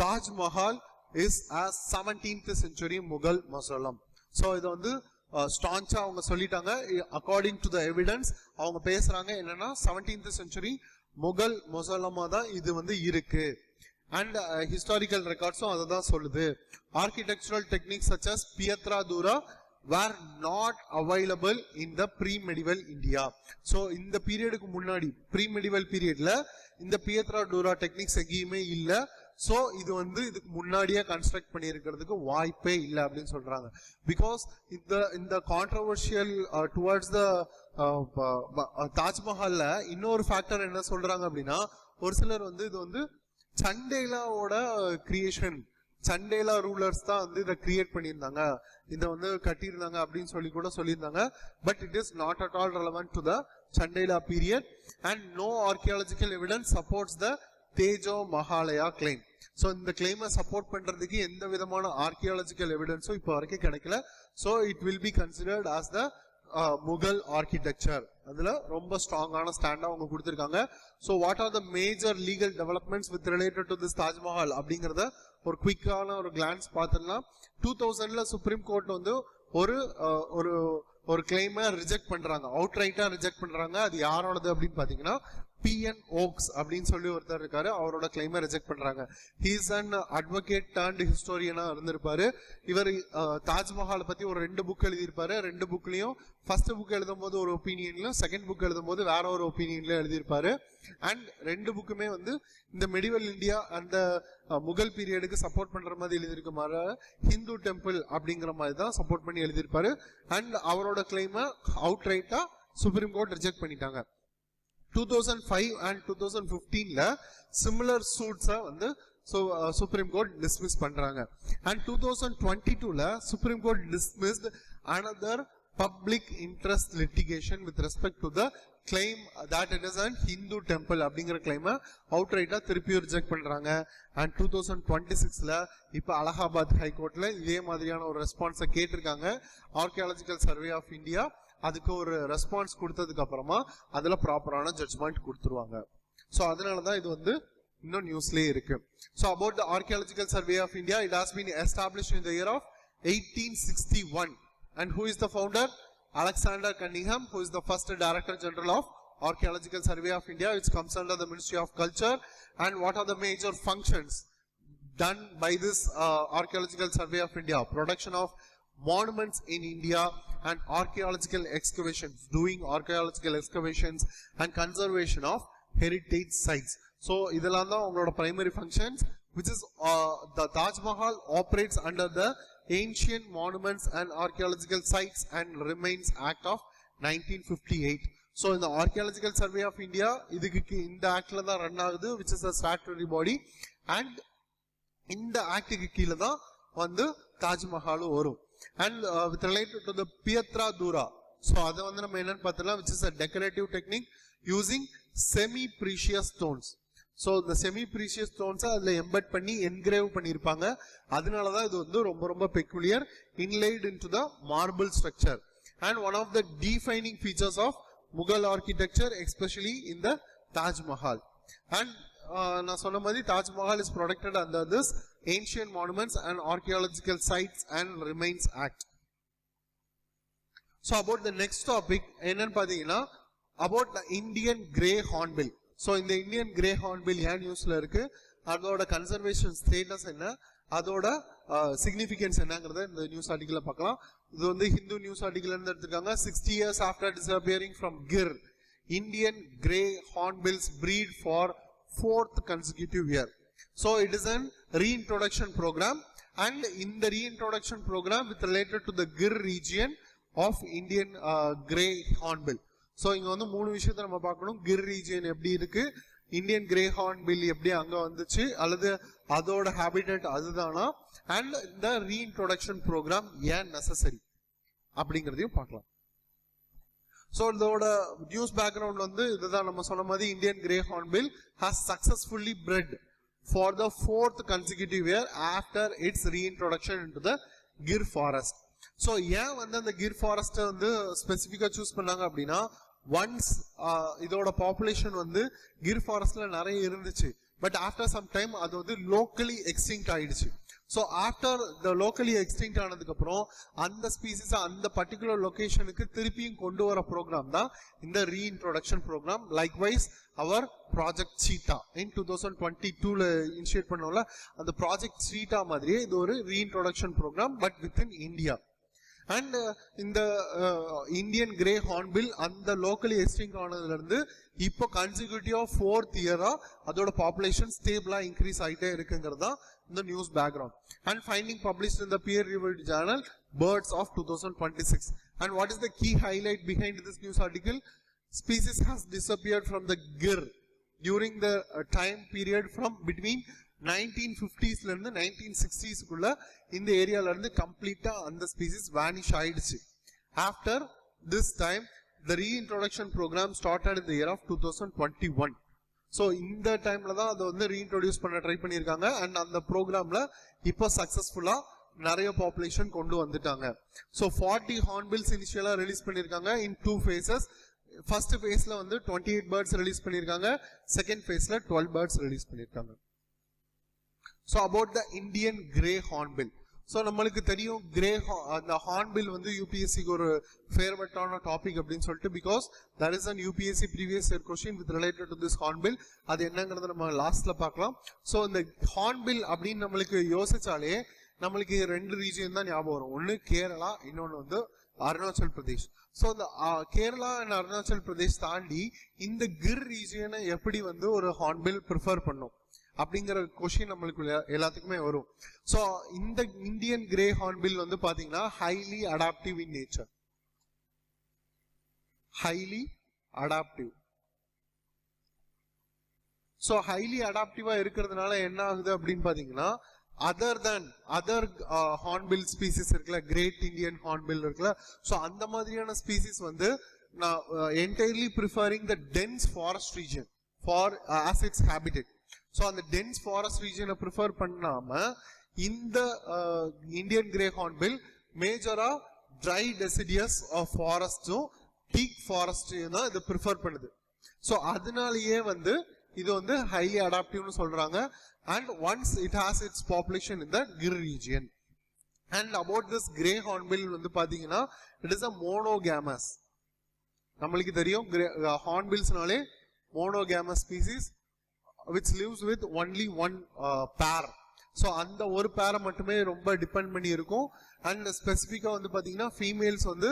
Taj Mahal is a 17th century Mughal mausoleum. So இதை வந்து ஸ்டான்ச்சா அவங்க சொல்லிட்டாங்க. அக்கார்டிங் டு த எவிடன்ஸ் அவங்க பேசுறாங்க என்னன்னா 17th century Mughal mausoleum தான் இது வந்து இருக்கு. And historical records adha solludu. Architectural techniques such as Pietra Dura were not available in the pre-medieval India. So in the period ku munnadi pre-medieval period la இந்த பியத்ரா டூரா techniques எங்கேயுமே இல்ல. So இது வந்து இதுக்கு முன்னாடியே கன்ஸ்ட்ரக்ட் பண்ணியிருக்கிறதுக்கு வாய்ப்பே இல்லை அப்படின்னு சொல்றாங்க. பிகாஸ் இந்த கான்ட்ரவர்ஷியல் டுவர்ட்ஸ் த தாஜ்மஹால்ல இன்னொரு ஃபேக்டர் என்ன சொல்றாங்க அப்படின்னா, ஒரு சிலர் வந்து இது வந்து சண்டேலாவோட கிரியேஷன், சண்டேலா ரூலர்ஸ் தான் வந்து இதை கிரியேட் பண்ணியிருந்தாங்க, இதை வந்து கட்டியிருந்தாங்க அப்படின்னு சொல்லி கூட சொல்லியிருந்தாங்க. But it is not at all relevant to the Chandela period and no archaeological evidence supports the Tejo Mahalaya claim. So இந்த கிளைமை சப்போர்ட் பண்றதுக்கு எந்த விதமான ஆர்கியாலஜிக்கல் எவிடன்ஸும் இப்போ வரைக்கும் கிடைக்கல. So it will be considered as the Mughal architecture. அதுல ரொம்ப ஸ்ட்ராங்கான ஸ்டாண்டா அவங்க கொடுத்திருக்காங்க. So what are the major legal developments with related to this Taj Mahal அப்படிங்கறத ஒரு குவிக்கான ஒரு கிளான்ஸ் பார்த்துடலாம். 2000ல சுப்ரீம் கோர்ட் வந்து ஒரு கிளைமை ரிஜெக்ட் பண்றாங்க, அவுட் ரைட்டா ரிஜெக்ட் பண்றாங்க. அது யாரோடது அப்படின்னு பாத்தீங்கன்னா PN ஓக்ஸ் அப்படின்னு சொல்லி ஒருத்தர் இருக்காரு, அவரோட கிளைமை ரிஜெக்ட் பண்றாங்க. He is an advocate turned ஹிஸ்டோரியனா இருந்திருப்பாரு. இவர் தாஜ்மஹாலை பத்தி ஒரு 2 புக் எழுதியிருப்பாரு. 2 புக்லயும் ஃபர்ஸ்ட் புக் எழுதும் போது ஒரு ஒப்பீனியன்லயும் செகண்ட் புக் எழுதும் போது வேற ஒரு ஒப்பீனியன்ல எழுதியிருப்பாரு. அண்ட் 2 புக்குமே வந்து இந்த மெடிவல் இந்தியா அந்த முகல் பீரியடுக்கு சப்போர்ட் பண்ற மாதிரி எழுதியிருக்க மாதிரி ஹிந்து டெம்பிள் அப்படிங்கிற மாதிரி தான் சப்போர்ட் பண்ணி எழுதியிருப்பாரு. அண்ட் அவரோட கிளைமை அவுட் ரைட்டா சுப்ரீம் கோர்ட் ரிஜெக்ட் பண்ணிட்டாங்க. 2005 and 2015ல சிமிலர் சூட்ஸ வந்து சுப்ரீம் கோர்ட் டிஸ்மிஸ் பண்றாங்க. அண்ட் 2022ல Supreme Court dismissed another public interest litigation with respect to the claim that it is an Hindu temple அப்படிங்கிற கிளைமை அவுட் ரைட்டா திருப்பி ரிஜெக்ட் பண்றாங்க. அண்ட் 2026ல இப்ப அலகாபாத் ஹைகோர்ட்ல இதே மாதிரியான ஒரு ரெஸ்பான்ஸை கேட்டிருக்காங்க. ஆர்கியாலஜிக்கல் சர்வே ஆஃப் இந்தியா அதுக்கு ஒரு ரெஸ்பான்ஸ் கொடுத்ததுக்கு அப்புறமா அதுல ப்ராப்பரான ஜட்ஜ்மெண்ட் கொடுத்துருவாங்க. சோ அதனாலதான் இது வந்து இன்னும் நியூஸ்லயே இருக்கு. So about the archaeological survey of India, it has been established in the year of 1861. And who is the founder? Alexander Cunningham, who is the first Director General of Archaeological Survey of India, which comes under the Ministry of Culture. And what are the major functions done by this Archaeological Survey of India? Production of monuments in India and archaeological excavations, doing archaeological excavations and conservation of heritage sites. So இதெல்லாம் தான் உங்களோட primary functions, which is the Taj Mahal operates under the Ancient Monuments and Archaeological Sites and Remains Act of 1958. So in the Archaeological Survey of India இதுக்கு இந்த ஆக்ட்ல தான் run ஆகுது, which is a statutory body. And இந்த ஆக்டுக்கு கீழே தான் வந்து தாஜ்மஹாலும் வரும். And with related to the Pietra Dura, so அதை வந்து நம்ம என்னன்னு பார்த்தலாம், which is a decorative technique using semi-precious stones. So the semi-precious stones அதுல எம்பெட் பண்ணி என்கிரேவ் பண்ணியிருப்பாங்க. அதனாலதான் இது வந்து ரொம்ப ரொம்ப peculiar, inlaid into the marble structure. And one of the defining features of Mughal architecture, especially in the Taj Mahal. And நான் சொன்ன மாதிரி Taj Mahal is protected under this Ancient Monuments and Archaeological Sites and Remains Act. So about the next topic என்னன்னு பாத்தீங்கன்னா about the Indian Grey Hornbill. So இந்த Indian Grey Hornbill ஏன் நியூஸ்ல இருக்கு, அதோட கன்சர்வேஷன் ஸ்டேட்டஸ் என்ன, அதோட சிக்னிஃபிகன்ஸ் என்னங்கறத இந்த நியூஸ் ஆர்டிகல்ல பார்க்கலாம். இது வந்து ஹிந்து நியூஸ் ஆர்டிகல்ல இருந்து எடுத்துருக்காங்க. 60 years after disappearing from Gir, Indian Grey Hornbills breed for 4th consecutive year. So it is an reintroduction program, and in the reintroduction program with related to the Gir region of Indian Grey Hornbill. So இங்க வந்து 3 விஷயத்தை நம்ம பார்க்கணும். Gir region எப்படி இருக்கு, Indian Grey Hornbill எப்படி அங்க வந்துச்சு, அல்லது அதோட habitat அதுதானா, and the reintroduction program ஏன் necessary அப்படிங்கறதையும் பார்க்கலாம். So இதோட நியூஸ் பேக்ரவுண்ட் வந்து இதுதான் நம்ம சொன்ன மாதிரி Indian Grey Hornbill has successfully bred for the 4th consecutive year after its reintroduction into the Gir forest. So ஏன் வந்து அந்த Gir forest வந்து ஸ்பெசிஃபிக்கா சூஸ் பண்ணாங்க அப்படின்னா, ஒன்ஸ் இதோட பாப்புலேஷன் வந்து Gir forestல நிறைய இருந்துச்சு, பட் ஆஃப்டர் சம் டைம் அது வந்து லோக்கலி எக்ஸ்டிங்க்ட் ஆயிடுச்சு. So after the locally extinct ஆனதுக்கு அப்புறம் அந்த ஸ்பீசிஸ் அந்த பர்டிகுலர் லொகேஷனுக்கு திருப்பியும் கொண்டு வர ப்ரோக்ராம் தான் இந்த ரீஇன்ட்ரோடக்ஷன் ப்ரோக்ராம். லைக்வைஸ் அவர் ப்ராஜெக்ட் சீட்டா இன் 2022ல இனிஷியேட் பண்ணோம்ல, அந்த ப்ராஜெக்ட் சீட்டா மாதிரியே இது ஒரு reintroduction programme, but within India. And இந்த இந்தியன் கிரே ஹார்ன்பில் அந்த லோக்கலி எக்ஸ்டிங்க்ட் ஆனதுல இருந்து இப்போ கன்சிக்யூட்டிவா 4th இயரா அதோட பாப்புலேஷன் ஸ்டேபிளா இன்க்ரீஸ் ஆகிட்டே இருக்குங்கிறது தான் இந்த news background. And finding published in the peer reviewed journal Birds of 2026. And what is the key highlight behind this news article? Species has disappeared from the GIR during the time period from between 1950s ல இருந்து 1960s குள்ள இந்த ஏரியால இருந்து கம்ப்ளீட்டா அந்த species வானிஷ் ஆயிடுச்சு. After this time the reintroduction program started in the year of 2021. So இந்த டைம்ல தான் அதை வந்து ரீஇன்ட்ரோடியூஸ் பண்ண ட்ரை பண்ணியிருக்காங்க. அண்ட் அந்த ப்ரோக்ராம்ல இப்போ சக்சஸ்ஃபுல்லா நிறைய பாப்புலேஷன் கொண்டு வந்துட்டாங்க. ஸோ 40 ஹார்ன்பில்ஸ் இனிஷியலா ரிலீஸ் பண்ணியிருக்காங்க இன் 2 phases. ஃபர்ஸ்ட் ஃபேஸ்ல வந்து 28 பேர்ட்ஸ் ரிலீஸ் பண்ணியிருக்காங்க, செகண்ட் ஃபேஸ்ல 12 பேர்ட்ஸ் ரிலீஸ் பண்ணியிருக்காங்க. So about the Indian grey hornbill. So நம்மளுக்கு தெரியும் அந்த ஹார்ன்பில் வந்து யூபிஎஸ்சிக்கு ஒரு ஃபேவரட்டான டாபிக் அப்படின்னு சொல்லிட்டு, because that is an UPSC previous year question with related to this hornbill. அது என்னங்கிறத நம்ம லாஸ்ட்ல பார்க்கலாம். ஸோ இந்த ஹார்ன்பில் அப்படின்னு நம்மளுக்கு யோசிச்சாலே நம்மளுக்கு 2 ரீஜியன் தான் ஞாபகம் வரும். ஒன்று கேரளா, இன்னொன்று வந்து அருணாச்சல் பிரதேஷ். ஸோ இந்த கேரளா அண்ட் அருணாச்சல் பிரதேஷ் தாண்டி இந்த கிர் ரீஜியனை எப்படி வந்து ஒரு ஹார்ன்பில் ப்ரிஃபர் பண்ணும் அப்படிங்கிற கொஸ்டின் நம்மளுக்கு எல்லாத்துக்குமே வரும். ஸோ இந்த இந்தியன் கிரே ஹார்ன்பில் வந்து பாத்தீங்கன்னா highly adaptive in nature. Highly adaptive. So highly அடாப்டிவா இருக்கிறதுனால என்ன ஆகுது அப்படின்னு பாத்தீங்கன்னா, அதர் ஹார்ன்பில் ஸ்பீசிஸ் இருக்குல்ல, கிரேட் இந்தியன் ஹார்ன்பில் இருக்குல்ல, ஸோ அந்த மாதிரியான ஸ்பீசிஸ் வந்து நான் entirely preferring the dense forest region for as its habitat. So அந்த டென்ஸ் ஃபாரஸ்ட் ரீஜனை ப்ரிஃபர் பண்ணாம இந்த இந்தியன் கிரே ஹார்ன்பில் மேஜரா ட்ரை டெசிடியஸ் ஃபாரஸ்டும் டீக் ஃபாரஸ்டையும் தான் இது ப்ரிஃபர் பண்ணுது. ஸோ அதனாலேயே வந்து இது வந்து ஹைலி அடாப்டிவ்னு சொல்றாங்க. And once it has its population in the GIR region. And about this grey hornbill வந்து பாத்தீங்கன்னா it is a monogamous. நம்மளுக்கு தெரியும் ஹார்ன்பில்ஸ்னாலே monogamous species which lives with only one pair. So அந்த ஒரு பேரை மட்டுமே ரொம்ப டிபெண்ட் பண்ணி இருக்கும். அண்ட் ஸ்பெசிஃபிக்கா வந்து பாத்தீங்கன்னா ஃபீமேல்ஸ் வந்து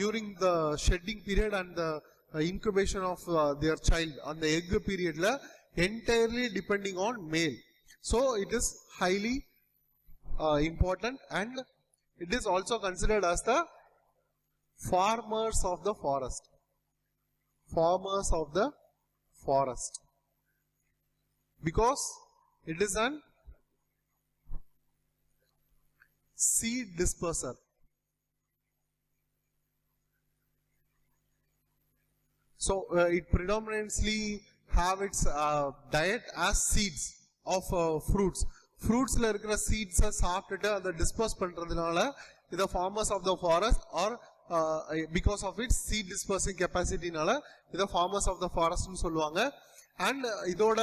during the shedding period and the incubation of their child அந்த எக் பீரியட்ல entirely depending on male. So it is highly important, and it is also considered as the farmers of the forest. Farmers of the forest, because it is an seed disperser. So it predominantly have its diet as seeds of fruits. Fruitsல இருக்கிற சீட்ஸை சாப்பிட்டுட்டு அதை disperse பண்றதுனால இதை farmers of the forest or because of its seed dispersing கெப்பாசிட்டினால இதை farmers of த ஃபாரஸ்ட்னு சொல்லுவாங்க. அண்ட் இதோட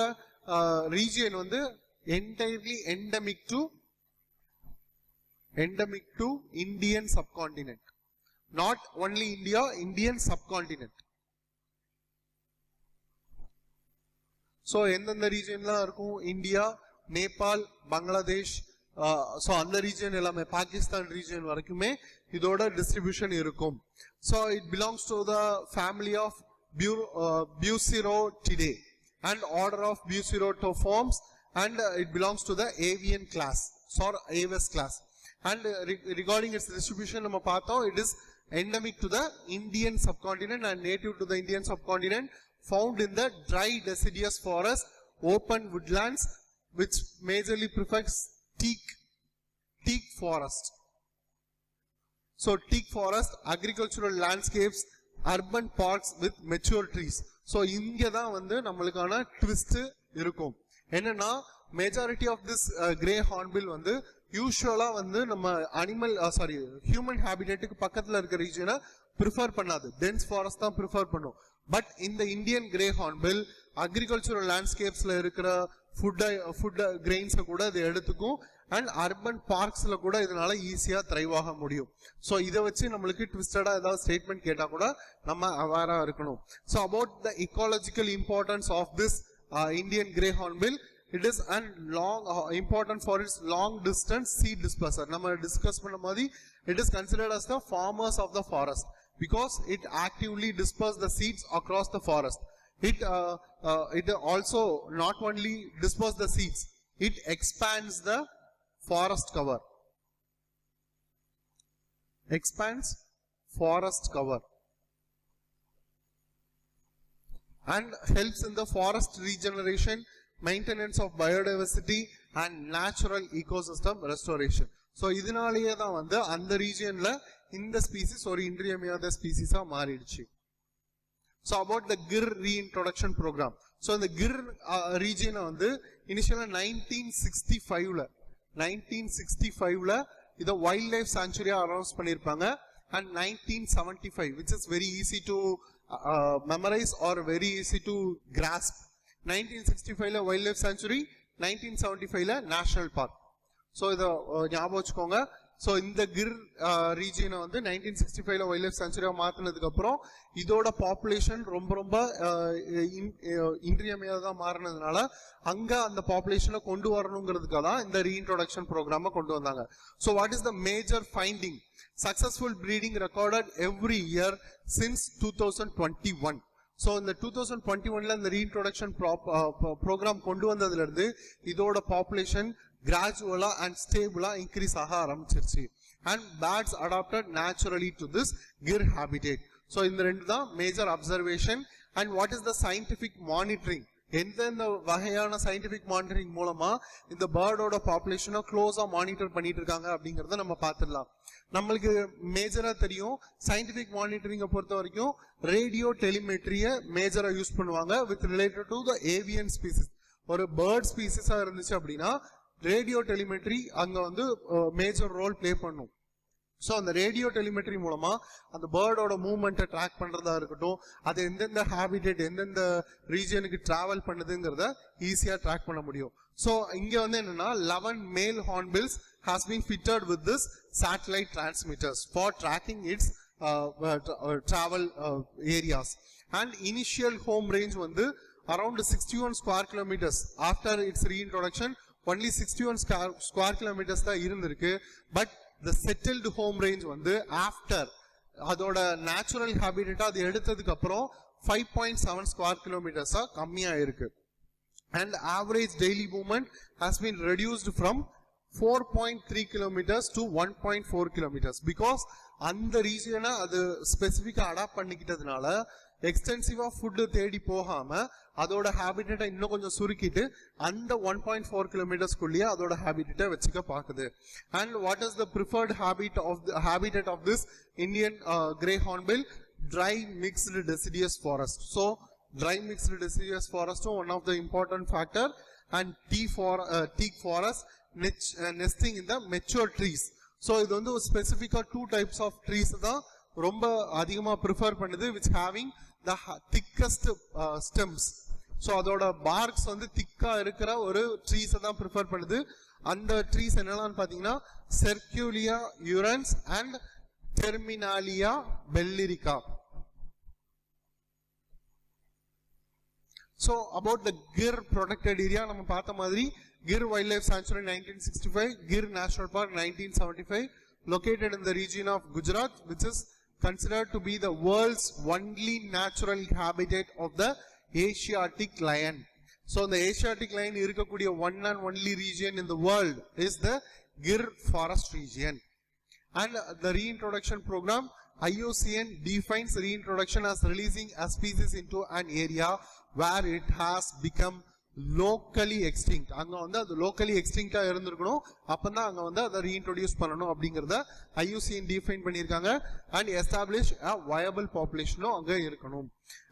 ரீஜியன் வந்து entirely endemic to Indian subcontinent. Not only India, Indian subcontinent. So எந்தெந்த ரீஜன்லாம் இருக்கும், இந்தியா, நேபாள், பங்களாதேஷ், ஸோ அந்த ரீஜன் எல்லாமே, பாகிஸ்தான் ரீஜன் வரைக்குமே இதோட டிஸ்ட்ரிபியூஷன் இருக்கும். So it belongs to the family of Bucerotidae and order of Bucerotoforms, and it belongs to the avian class or Aves class. And regarding its distribution நம்ம பார்த்தோம், it is endemic to the Indian subcontinent and native to the Indian subcontinent, found in the dry deciduous forest, open woodlands, which majorly prefers teak forest. So teak forest, agricultural landscapes, urban parks with mature trees. So இங்க தான் வந்து நம்மளுக்கான twist இருக்கும். என்னன்னா majority of this grey hornbill வந்து யூஸ்வலா வந்து நம்ம ஹியூமன் ஹேபிடேட்டுக்கு பக்கத்துல இருக்க ரீஜனை ப்ரிஃபர் பண்ணாது, டென்ஸ் ஃபாரஸ்ட் தான் ப்ரிஃபர் பண்ணும். பட் இந்த இந்தியன் கிரே ஹார்ன்பில் அக்ரிகல்ச்சரல் லேண்ட்ஸ்கேப்ஸ்ல இருக்கிற ஃபுட் கிரெயின்ஸை கூட இது எடுத்துக்கும். அண்ட் அர்பன் பார்க்ஸ்ல கூட இதனால ஈஸியா த்ரைவ் ஆக முடியும். ஸோ இதை வச்சு நம்மளுக்கு ட்விஸ்டடா ஏதாவது ஸ்டேட்மெண்ட் கேட்டா கூட நம்ம அவேரா இருக்கணும். So about the ecological importance of this Indian grey hornbill, it is an long important for its long distance seed disperser. நம்ம discuss பண்ண மாதிரி it is considered as the farmers of the forest because it actively disperses the seeds across the forest. It also not only disperses the seeds, it expands the forest cover. Expands forest cover and helps in the forest regeneration, maintenance of biodiversity and natural ecosystem restoration. So இதனாலேயே தான் வந்து அந்த ரீஜியன்ல இந்த species ஒரு இன்றியமையாத ஸ்பீசிஸா மாறிடுச்சு. So about the Gir reintroduction program. So இந்த Gir ரீஜியனை வந்து இனிஷியலா 1965ல இத வைல்ட் லைஃப் சாங்சுரியா அனௌன்ஸ் பண்ணிருப்பாங்க. And 1975, which is very easy to memorize or very easy to grasp. 1965 ல வைல்ட் லைஃப் சாங்சுரி, 1975 ல நேஷனல் பார்க். ஸோ இதை ஞாபகம் வச்சுக்கோங்க. ஸோ இந்த கிர் ரீஜியனை வந்து 1965 ல வைல்ட் லைஃப் சாங்சுரியா மாற்றினதுக்கு அப்புறம் இதோட பாப்புலேஷன் ரொம்ப இன்றியமையாததா மாறினதுனால அங்க அந்த பாப்புலேஷனை கொண்டு வரணுங்கிறதுக்காக தான் இந்த ரீஇன்ட்ரோடக்ஷன் ப்ரோக்ராமை கொண்டு வந்தாங்க. So what is the major finding? Successful breeding recorded every year since 2021. So in the 2021ல இந்த reintroduction program கொண்டு வந்ததுல இருந்து இதோட population gradually and stably increase ஆக ஆரம்பிச்சிருச்சு. And birds adapted naturally to this Gir habitat. So இந்த ரெண்டு தான் major observation. And what is the scientific monitoring? எந்தெந்த வகையான சயின்டிபிக் மானிட்டரிங் மூலமா இந்த பேர்டோட பாப்புலேஷனை க்ளோஸா மானிட்டர் பண்ணிட்டு இருக்காங்க அப்படிங்கறத நம்ம பார்த்துடலாம். நம்மளுக்கு மேஜரா தெரியும் சயின்டிபிக் மானிட்டரிங்கை பொறுத்த வரைக்கும் ரேடியோ டெலிமெட்ரியை மேஜரா யூஸ் பண்ணுவாங்க with related to the avian species. ஒரு பேர்ட் ஸ்பீசிஸா இருந்துச்சு அப்படின்னா ரேடியோ டெலிமெட்ரி அங்க வந்து மேஜர் ரோல் பிளே பண்ணும். ஸோ அந்த ரேடியோ டெலிமெட்ரி மூலமா அந்த பேர்டோட மூவ்மெண்ட்டை ட்ராக் பண்றதா இருக்கட்டும், அது எந்தெந்த ஹேபிடேட் எந்தெந்த ரீஜனுக்கு டிராவல் பண்ணுதுங்கிறத ஈஸியா ட்ராக் பண்ண முடியும். ஸோ இங்க வந்து என்னன்னா 11 மேல் hornbills has been fitted with this satellite transmitters for tracking its travel areas. And initial home range வந்து around 61 square kilometers. After its reintroduction only 61 square kilometers தான் இருந்திருக்கு. But the settled home range வந்து after அதோட natural ஹேபிடேட்டா அது எடுத்ததுக்கு அப்புறம் 5.7 square கிலோமீட்டர்ஸா கம்மியா இருக்கு. And average daily movement has been reduced from 4.3 kilometers to 1.4 kilometers because அந்த ரீஜியனை அது ஸ்பெசிஃபிக்கா அடாப்ட் பண்ணிக்கிட்டதுனால எக்ஸ்டென்சிவா ஃபுட் தேடி போகாம அதோட ஹேபிட்டேட்டை இன்னும் கொஞ்சம் சுருக்கிட்டு அந்த 1.4 கிலோமீட்டர்ஸ்குள்ளேயே அதோட ஹேபிட்டேட்டை வச்சுக்க பாக்குது. And what is the preferred habitat of this Indian grey hornbill? Dry mixed deciduous forest. So dry mixed deciduous ஃபாரஸ்டும் one of the important factor. And teak forest nesting in the mature trees. So இது வந்து ஸ்பெசிஃபிக்கா 2 types of trees தான் ரொம்ப அதிகமா prefer பண்ணுது, which having the thickest stems. So அதோட parks வந்து திக்கா இருக்கிற ஒரு ட்ரீஸை தான் ப்ரிஃபர் பண்ணுது. அந்த ட்ரீஸ் என்னெல்லாம் பார்த்தீங்கன்னா Sterculia urens and Terminalia bellirica. So about the Gir protected area நம்ம பார்த்த மாதிரி Gir Wildlife Sanctuary 1965, Gir National Park 1975, located in the region of Gujarat, which is considered to be the world's only natural habitat of the Asiatic lion. So the Asiatic lion irukkudiya one and only region in the world is the Gir forest region. And the reintroduction program, IUCN defines reintroduction as releasing a species into an area where it has become locally extinct. அங்க வந்து அது locally extinctா இருந்திருக்கணும், அப்பதான் அங்க வந்து அதை reintroduce பண்ணணும் அப்படிங்கறத IUCN define பண்ணிருக்காங்க. And establish a viable population அங்க இருக்கணும்.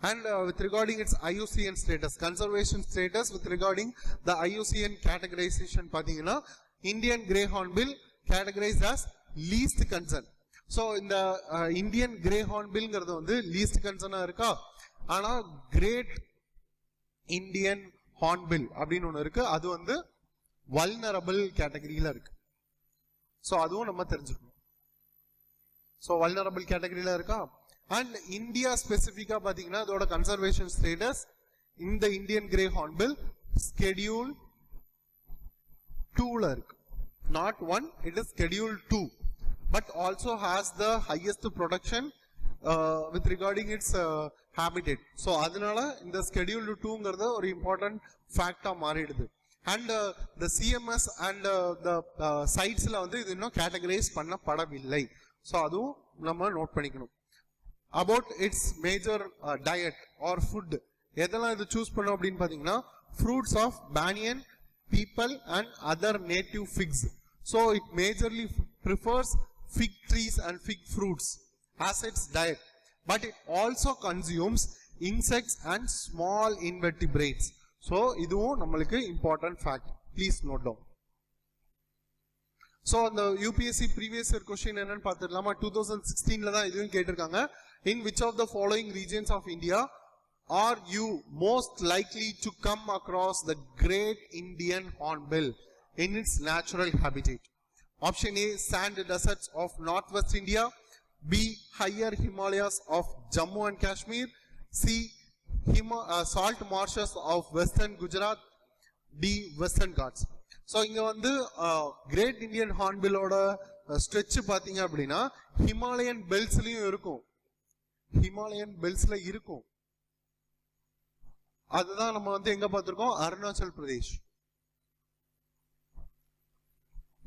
And with regarding its IUCN status, conservation status with regarding the IUCN categorization பாத்தீங்கன்னா Indian grey hornbill categorized as least concern. So இந்த Indian grey hornbillங்கிறது வந்து least concern இருக்கா, ஆனா great Indian hornbill அப்படின்னு ஒன்று இருக்கு, அது வந்து வல்னரபிள் கேட்டகரியில இருக்கு. ஸோ அதுவும் நம்ம தெரிஞ்சுக்கணும். ஸோ வல்னரபிள் கேட்டகரியில இருக்கா. அண்ட் இந்தியா ஸ்பெசிஃபிக்கா பாத்தீங்கன்னா அதோட கன்சர்வேஷன் ஸ்டேட்டஸ் இந்த இந்தியன் கிரே ஹார்ன்பில் ஸ்கெடியூல் 2ல இருக்கு. Not 1, it is schedule 2, but also has the highest production with regarding its habitat. So அதனால இந்த schedule 2ங்கிறது ஒரு important fact மாறிடுது. And the CMS and the sitesல வந்து இது இன்னும் categorize பண்ணப்படவில்லை. So அதுவும் நம்ம நோட் பண்ணிக்கணும். About its major diet or food, எதெல்லாம் இது சூஸ் பண்ணோம் அப்படின்னு பாத்தீங்கன்னா fruits of banyan, people and other native figs. So it majorly prefers fig trees and fig fruits as its diet, but it also consumes insects and small invertebrates. So இதுவும் நம்மளுக்கு important fact, please note down. So the UPSC previous year question என்னன்னு பார்த்துடலாமா? 2016ல தான் இதுவும் கேட்டிருக்காங்க. In which of the following regions of India are you most likely to come across the Great Indian Hornbill in its natural habitat? Option A, sand deserts of northwest India. B, higher Himalayas of Jammu and Kashmir. C, salt marshes of western Gujarat. D, western Ghats. So இங்க வந்து great Indian ஹார்ன்பில்லோட stretch பாத்தீங்க அப்படின்னா Himalayan பெல்ட்ஸ்லயும் இருக்கும். Himalayan பெல்ட்ஸ்ல இருக்கும். அதுதான் நம்ம வந்து எங்க பார்த்திருக்கோம்? Arunachal Pradesh.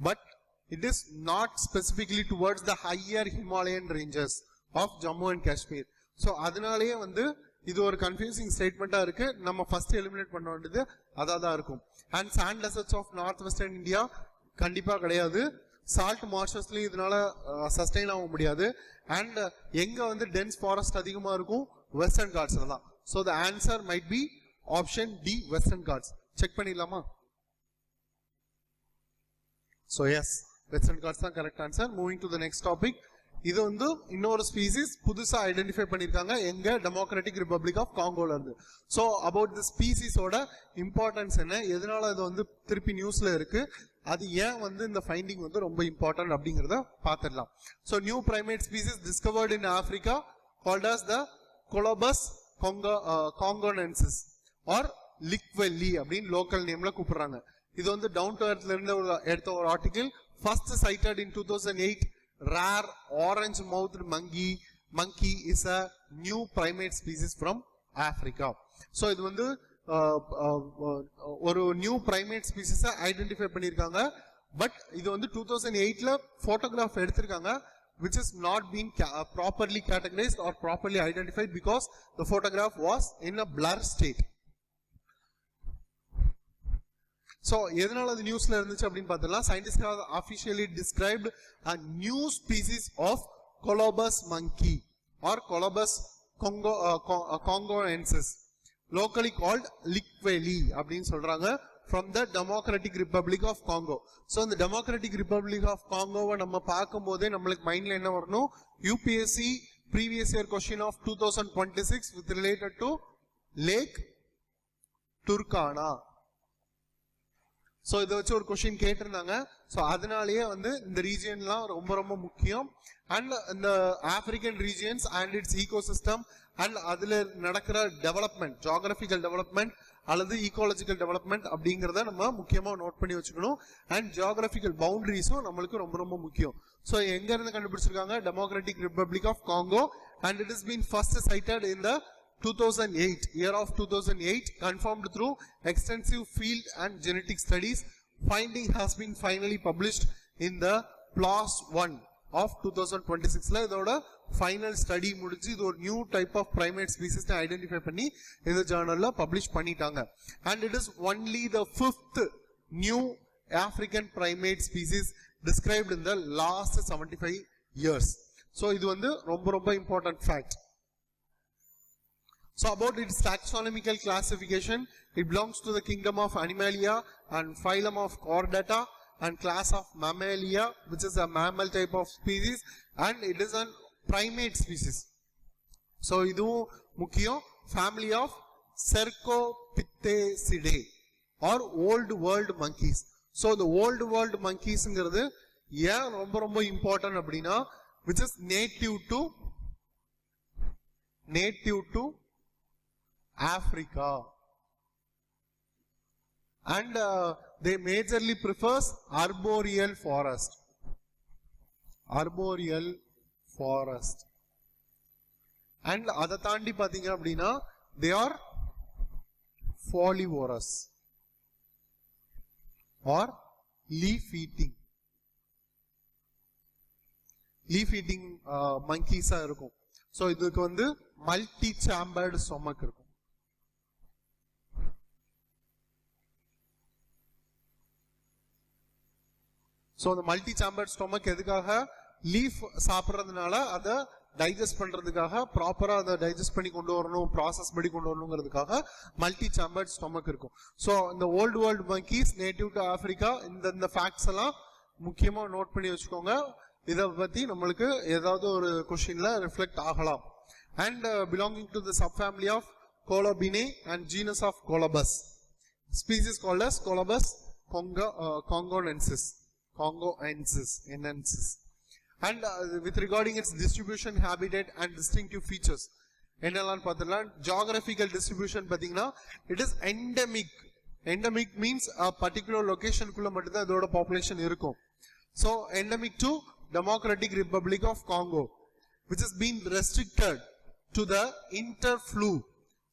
But it is not specifically towards the higher Himalayan ranges of Jammu and Kashmir. So அதனாலேயே வந்து இது ஒரு கன்ஃபியூசிங் ஸ்டேட்மெண்டா இருக்கு. நம்ம ஃபர்ஸ்ட் எலிமினேட் பண்ண வேண்டியது அதான் இருக்கும். And sand deserts of north western India கண்டிப்பா கிடையாது. சால்ட் மார்ஷஸ்லயும் இதனால சஸ்டெயின் ஆக முடியாது. அண்ட் எங்க வந்து டென்ஸ் ஃபாரஸ்ட் அதிகமா இருக்கும்? வெஸ்டர்ன் காட்ஸ்ல தான். So the answer might be option D, western Ghats. Check பண்ணிடலாமா? So yes, western Ghats தான் correct answer. Moving to the next topic. இது வந்து இன்னொரு ஸ்பீசிஸ் புதுசா ஐடென்டிஃபை பண்ணிருக்காங்க எங்க டெமோக்ராட்டிக் ரிபப்ளிக் ஆஃப் காங்கோல இருந்து. ஸோ அபவுட் தி ஸ்பீசிஸோட இம்பார்ட்டன்ஸ் என்ன, எதனால அது வந்து திருப்பி நியூஸ்ல இருக்கு, அது ஏன் வந்து இந்த ஃபைண்டிங் வந்து ரொம்ப இம்பார்ட்டன்ட் அப்படிங்கறத பார்த்துடலாம். So new primate species discovered in Africa called as the Colobus congolensis or likwelli அப்படின்னு லோக்கல் நேம்ல கூப்பிடுறாங்க. இது வந்து டவுன் டு எர்த்ல இருந்து எடுத்த ஒரு article. First sighted in 2008. Rare orange mouthed monkey is a new primate species from Africa. So இது வந்து ஒரு நியூ பிரைமேட் ஸ்பீசிஸ் ஐடென்டிஃபை பண்ணிருக்காங்க. பட் இது வந்து 2008ல போட்டோகிராஃப் எடுத்திருக்காங்க, which is not been properly categorized or properly identified because the photograph was in a blur state. So எதனால அது நியூஸ்ல இருந்துச்சு அப்படின்னு பார்த்தலாம். Scientists have officially described a new species of colobus monkey or colobus congoensis, locally called likweli அப்படின்னு சொல்றாங்க, from the Democratic Republic of Congo. So இந்த Democratic Republic of Congo-வை நம்ம பார்க்கும்போதே நம்மளுக்கு மைண்ட்ல என்ன வரணும்? UPSC previous year question of 2026 with related to Lake Turkana. So இதை வச்சு ஒரு கொஸ்டின் கேட்டிருந்தாங்க. ஸோ அதனாலேயே வந்து இந்த ரீஜியன்லாம் ரொம்ப ரொம்ப முக்கியம். அண்ட் இந்த African regions and it's ecosystem and அதில் நடக்கிற டெவலப்மெண்ட், ஜியோகிராபிக்கல் டெவலப்மெண்ட் அல்லது ஈகாலஜிக்கல் டெவலப்மெண்ட் அப்படிங்கிறத நம்ம முக்கியமாக நோட் பண்ணி வச்சுக்கணும். அண்ட் ஜியோகிராபிக்கல் பவுண்டரிஸும் நம்மளுக்கு ரொம்ப ரொம்ப முக்கியம். ஸோ எங்க இருந்து கண்டுபிடிச்சிருக்காங்க? Democratic republic of Congo. And it is been first sighted in the 2008, year of 2008, confirmed through extensive field and genetic studies. Finding has been finally published in the PLOS 1 of 2026. இதோட final study முடிஞ்சு இது ஒரு new type of primate species identify பண்ணி இந்த ஜர்னல்ல publish பண்ணிட்டாங்க. And it is only the 5th new African primate species described in the last 75 years. So இது வந்து ரொம்ப ரொம்ப important fact. So about its taxonomical classification, it belongs to the kingdom of Animalia and phylum of Chordata and class of Mammalia, which is a mammal type of species, and it is a primate species. So idu mukkiyam, family of Cercopithecidae or old world monkeys. So the old world monkeys ங்கிறது ஏன் ரொம்ப ரொம்ப important அப்படின்னா, which is native to Africa. And they majorly prefers arboreal forest. Arboreal forest. And அதை தாண்டி பாத்தீங்க அப்படின்னா they are folivorous or leaf eating. Leaf eating monkeys இருக்கும். So இதுக்கு வந்து மல்டி சாம்பர்டு ஸ்டொமக் இருக்கும். ஸோ அந்த மல்டி சாம்பர்ட் ஸ்டொமக் எதுக்காக? லீஃப் சாப்பிட்றதுனால அதை டைஜஸ்ட் பண்றதுக்காக, ப்ராப்பரா அதை டைஜஸ்ட் பண்ணி கொண்டு வரணும், ப்ராசஸ் பண்ணி கொண்டு வரணுங்கிறதுக்காக மல்டி சாம்பர்ட் ஸ்டொமக் இருக்கும். ஸோ இந்த old world monkeys native to Africa, இந்த ஃபேக்ட்ஸ் எல்லாம் முக்கியமா நோட் பண்ணி வச்சுக்கோங்க. இதை பத்தி நம்மளுக்கு ஏதாவது ஒரு கொஸ்டின்ல ரிஃப்ளெக்ட் ஆகலாம். And belonging to the subfamily of Colobinae and genus of Colobus. Species called as Colobus congonensis. And with regarding its distribution, habitat and distinctive features, என்னெல்லாம் பார்த்தலாம். Geographical distribution பார்த்தீங்கன்னா it is endemic. Endemic means a particular location குள்ள மட்டும் தான் இதோட population இருக்கும். So endemic to Democratic Republic of Congo, which has been restricted to the interflu.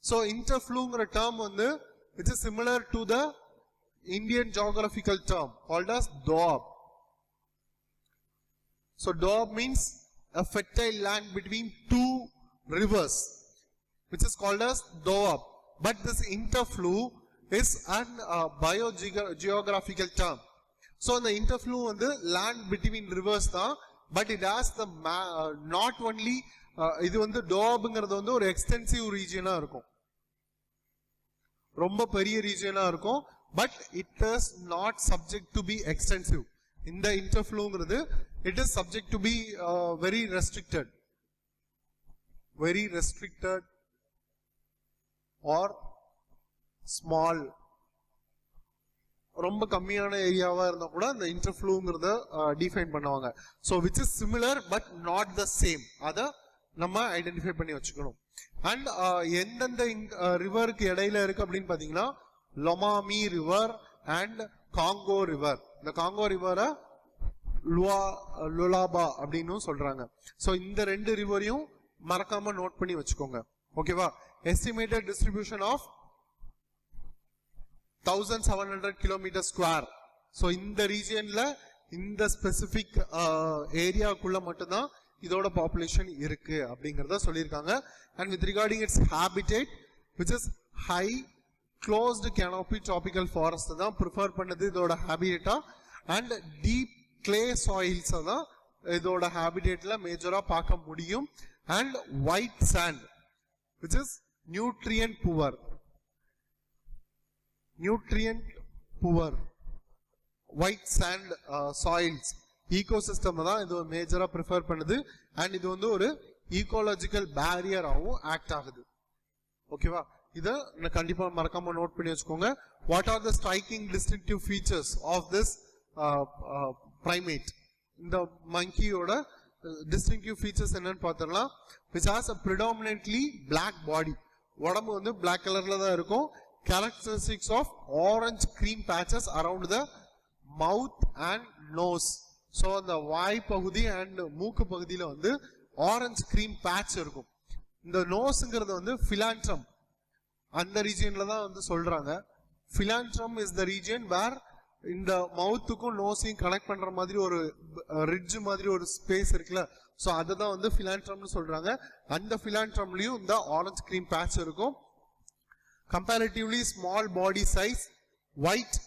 So interfluங்கிற term வந்து which is similar to the Indian geographical term called as Doab. So Doab means a fertile land between two rivers, which is called as Doab. But this interflu is an biogeographical term. So the interflu on the land between rivers tha, but it has the not only இது வந்து டோப்ங்கிறது வந்து ஒரு extensive ரீஜியனா இருக்கும், ரொம்ப பெரிய ரீஜியனா இருக்கும். But it is not subject to be extensive. இந்த இன்டர்ஃப்ளூங்கிறது it is subject to be very restricted or small. ரொம்ப கம்மியான ஏரியாவா இருந்தா கூட அந்த இன்டர்ஃப்ளூங்கிறத டிஃபைன் பண்ணுவாங்க. So which is similar but not the same. அதை நம்ம ஐடென்டிஃபை பண்ணி வச்சுக்கணும். அண்ட் எந்தெந்த ரிவருக்கு இடையில இருக்கு அப்படின்னு பாத்தீங்கன்னா லொமாமி ரிவர் அண்ட் காங்கோ ரிவர். இந்த காங்கோ ரிவரை லுலாபா அப்படின்னு சொல்றாங்க. ஸோ இந்த ரெண்டு ரிவரையும் மறக்காம நோட் பண்ணி வச்சுக்கோங்க. ஓகேவா? Estimated distribution of 1700 kilometre square. So இந்த ரீஜியன்ல இந்த ஸ்பெசிபிக் ஏரியாக்குள்ள மட்டும்தான் இதோட பாப்புலேஷன் இருக்கு அப்படிங்கறத சொல்லியிருக்காங்க. And with regarding its habitat which is high closed canopy tropical forest தான் ப்ரிஃபர் பண்ணது இதோட ஹேபிடேட்டா. அண்ட் டீப் கிளே சாயில்ஸ் தான் இதோட ஹேபிடேட்ல மேஜரா பார்க்க முடியும். And white sand which is nutrient poor white sand soils ecosystem தான் இது மேஜரா ப்ரிஃபர் பண்ணுது. அண்ட் இது வந்து ஒரு ஈகோலாஜிக்கல் பேரியராகவும் ஆக்ட் ஆகுது. ஓகேவா? இதை கண்டிப்பா மறக்காம நோட் பண்ணி வச்சுக்கோங்க. What are the striking distinctive features of this primate? இந்த மங்கியோட டிஸ்டிங்டிவ் ஃபீச்சர்ஸ் என்னன்னு பார்த்தோம்னா which has a predominantly black body. உடம்பு வந்து black கலர்ல தான் இருக்கும். characteristics of orange cream patches around the mouth and nose. So அந்த வாய் பகுதி அண்ட் மூக்கு பகுதியில வந்து ஆரஞ்சு கிரீம் பேட்ச் இருக்கும். இந்த நோஸ்ங்கிறது வந்து பிலான்ட்ரம் அந்த ரீஜியன்ல தான் வந்து சொல்றாங்க. பிலான்ட்ரம் இஸ் த ரீஜியன் வேர் இந்த மவுத்துக்கும் நோஸையும் கனெக்ட் பண்ற மாதிரி ஒரு ரிட்ஜ் மாதிரி ஒரு ஸ்பேஸ் இருக்குல்ல, ஸோ அதை தான் வந்து பிலான்ட்ரம்னு சொல்றாங்க. அந்த பிலான்ட்ரம்லயும் இந்த ஆரஞ்சு கிரீம் பேட்ச் இருக்கும். Comparatively small body size, white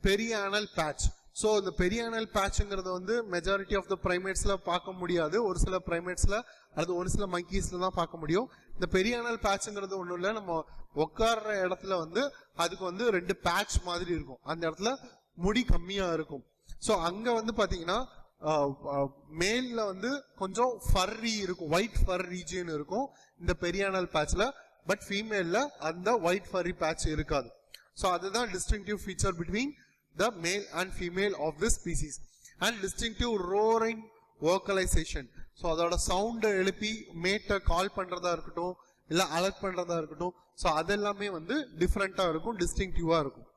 perianal patch. So இந்த பெரியானல் பேட்ச்ங்கிறத வந்து மெஜாரிட்டி ஆஃப் த பிரைமேட்ஸ்ல பார்க்க முடியாது. ஒரு சில பிரைமேட்ஸ்ல அது ஒரு சில மங்கீஸ்ல தான் பார்க்க முடியும். இந்த பெரியானல் பேட்ச்ங்கிறது ஒன்றும் இல்லை, நம்ம உட்கார்ற இடத்துல வந்து அதுக்கு வந்து ரெண்டு பேட்ச் மாதிரி இருக்கும். அந்த இடத்துல முடி கம்மியா இருக்கும். ஸோ அங்க வந்து பாத்தீங்கன்னா மேல்ல வந்து கொஞ்சம் ஃபர்ரி இருக்கும், ஒயிட் ஃபர் ரீஜியன் இருக்கும் இந்த பெரியானல் பேட்ச்ல. பட் ஃபீமேல்ல அந்த ஒயிட் ஃபர்ரி பேட்ச் இருக்காது. ஸோ அதுதான் distinctive feature between the male and female of this species. And distinctive roaring vocalization. So அதோட சவுண்ட் எழுப்பி மேட்டை கால் பண்றதா இருக்கட்டும் இல்ல அலர்ட் பண்றதா இருக்கட்டும், ஸோ அதெல்லாமே வந்து டிஃப்ரெண்டா இருக்கும், டிஸ்டிங்டிவா இருக்கும்.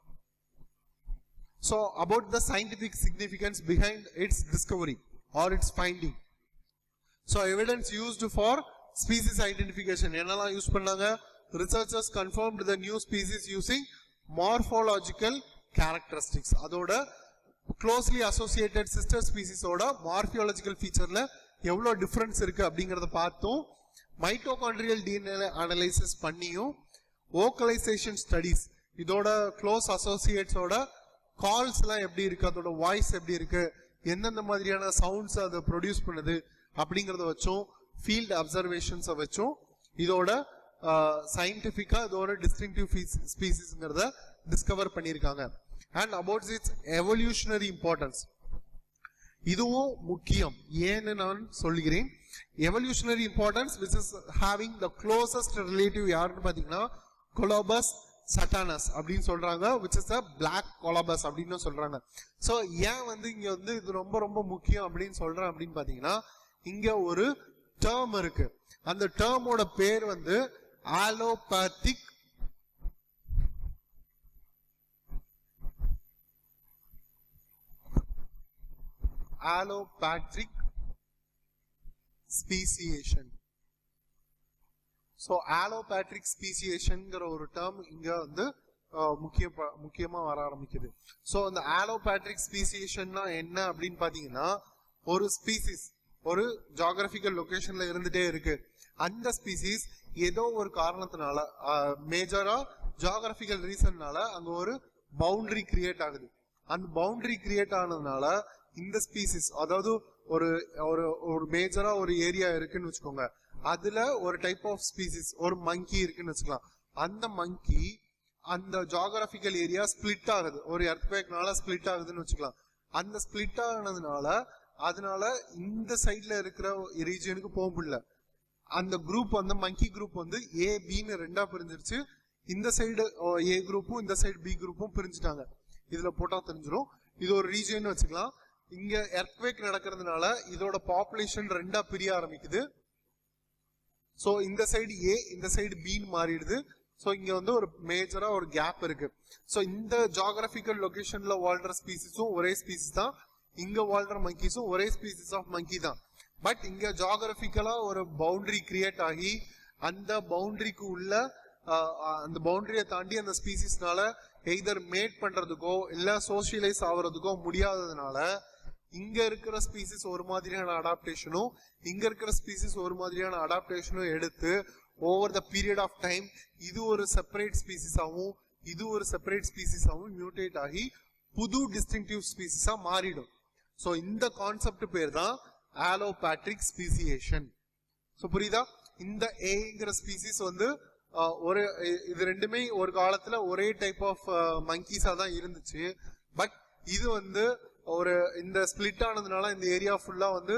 So about the scientific significance behind its discovery or its finding. So evidence used for species identification. என்னெல்லாம் யூஸ் பண்ணாங்க? Researchers confirmed the new species using morphological characteristics. அதோட closely associated sister species ஓட morphological featureல எவ்வளோ difference இருக்கு அப்படிங்கறத பார்த்தோம். Mitochondrial DNA analysis பண்ணியும் வோக்கலைசேஷன் studies இதோட க்ளோஸ் அசோசியேட்ஸோட கால்ஸ் எல்லாம் எப்படி இருக்கு, அதோட வாய்ஸ் எப்படி இருக்கு, எந்தெந்த மாதிரியான சவுண்ட்ஸ் அதை ப்ரொடியூஸ் பண்ணுது அப்படிங்கறத வச்சும் ஃபீல்ட் அப்சர்வேஷன்ஸை வச்சும் இதோட சயின்டிஃபிக்கா இதோட டிஸ்டிங்டிவ் ஸ்பீசிஸ்ங்கிறத டிஸ்கவர் பண்ணியிருக்காங்க. And about it's evolutionary importance இதுவும் முக்கியம். ஏன்னு நான் சொல்கிறேன். Evolutionary importance which is having the closest relative யாருன்னு பாத்தீங்கன்னா கொலோபஸ் சட்டானஸ் அப்படின்னு சொல்றாங்க, which is a black colobus அப்படின்னு சொல்றாங்க. சோ ஏன் வந்து இங்க வந்து இது ரொம்ப ரொம்ப முக்கியம் அப்படின்னு சொல்றேன் அப்படின்னு பாத்தீங்கன்னா இங்க ஒரு டேர்ம் இருக்கு. அந்த டேர்மோட பேர் வந்து ஆலோபேத்திக் ஸ்பீசியேஷன். ஸோ ஆலோபேட்ரிக் ஸ்பீசியேஷன்ங்கிற ஒரு டேர்ம் இங்க வந்து முக்கியமா வர ஆரம்பிக்குது. ஸோ அந்த ஆலோபேட்ரிக் ஸ்பீசியேஷன்னா என்ன அப்படின்னு பாத்தீங்கன்னா ஒரு ஸ்பீசிஸ் ஒரு ஜியோகிராபிக்கல் லொகேஷன்ல இருந்துட்டே இருக்கு. அந்த ஸ்பீசிஸ் ஏதோ ஒரு காரணத்தினால மேஜரா ஜியோகிராபிக்கல் ரீசன்னால அங்க ஒரு பவுண்டரி கிரியேட் ஆகுது. அந்த பவுண்டரி கிரியேட் ஆனதுனால இந்த ஸ்பீசிஸ் அதாவது ஒரு ஒரு மேஜரா ஒரு ஏரியா இருக்குன்னு வச்சுக்கோங்க, அதுல ஒரு டைப் ஆஃப் ஸ்பீசிஸ் ஒரு மங்கி இருக்குன்னு வச்சுக்கலாம். அந்த மங்கி அந்த ஜியோகிராபிக்கல் ஏரியா ஸ்பிளிட் ஆகுது, ஒரு எர்த்குவேக்னால ஸ்பிளிட் ஆகுதுன்னு வச்சுக்கலாம். அந்த ஸ்பிளிட் ஆனதுனால அதனால இந்த சைட்ல இருக்கிற ரீஜனுக்கு போக முடியல. அந்த குரூப் வந்து மங்கி குரூப் வந்து ஏ பின்னு ரெண்டா பிரிஞ்சிருச்சு. இந்த சைடு ஏ குரூப்பும் இந்த சைடு பி குரூப்பும் பிரிஞ்சுட்டாங்க. இதுல போட்டா தெரிஞ்சிடும். இது ஒரு ரீஜன் வச்சுக்கலாம். இங்க எர்த்குவேக் நடக்கிறதுனால இதோட பாப்புலேஷன் ரெண்டா பிரிய ஆரம்பிக்குது. சோ இந்த சைடு ஏ இந்த சைடு பின்னு மாறிடுது. சோ இங்க வந்து ஒரு மேஜரா ஒரு கேப் இருக்கு. சோ இந்த ஜியோகிராபிக்கல் லொகேஷன்ல வாழ்ற ஸ்பீசிஸும் ஒரே ஸ்பீசிஸ் தான், இங்க வாழ்ற மங்கீஸும் ஒரே ஸ்பீசிஸ் ஆஃப் மங்கி தான். பட் இங்க ஜியோகிராபிக்கலா ஒரு பவுண்டரி கிரியேட் ஆகி அந்த பவுண்டரிக்கு உள்ள அந்த பவுண்டரியை தாண்டி அந்த ஸ்பீசிஸ்னால எய்தர் மேட் பண்றதுக்கோ இல்ல சோசியலைஸ் ஆகுறதுக்கோ முடியாததுனால இங்க இருக்கிற ஸ்பீசிஸ் ஒரு மாதிரியான அடாப்டேஷனும் இங்க இருக்கிற ஸ்பீசிஸ் ஒரு மாதிரியான அடாப்டேஷனும் எடுத்து over the period of time இது ஒரு செப்பரேட் ஸ்பீசிஸாவும் இது ஒரு செப்பரேட் ஸ்பீசிஸாவும் மியூட்டேட் ஆகி புது டிஸ்டிங்டிவ் ஸ்பீசிஸா மாறிடும். ஸோ இந்த கான்செப்ட் பேர் தான் ஆலோபேட்ரிக் ஸ்பீசியேஷன். ஸோ புரியுதா? இந்த ஏங்கிற ஸ்பீசிஸ் வந்து ஒரு இது ரெண்டுமே ஒரு காலத்துல ஒரே டைப் ஆஃப் மங்கீஸா தான் இருந்துச்சு. பட் இது வந்து ஒரு இந்த ஸ்பிளிட் ஆனதுனால இந்த ஏரியா ஃபுல்லா வந்து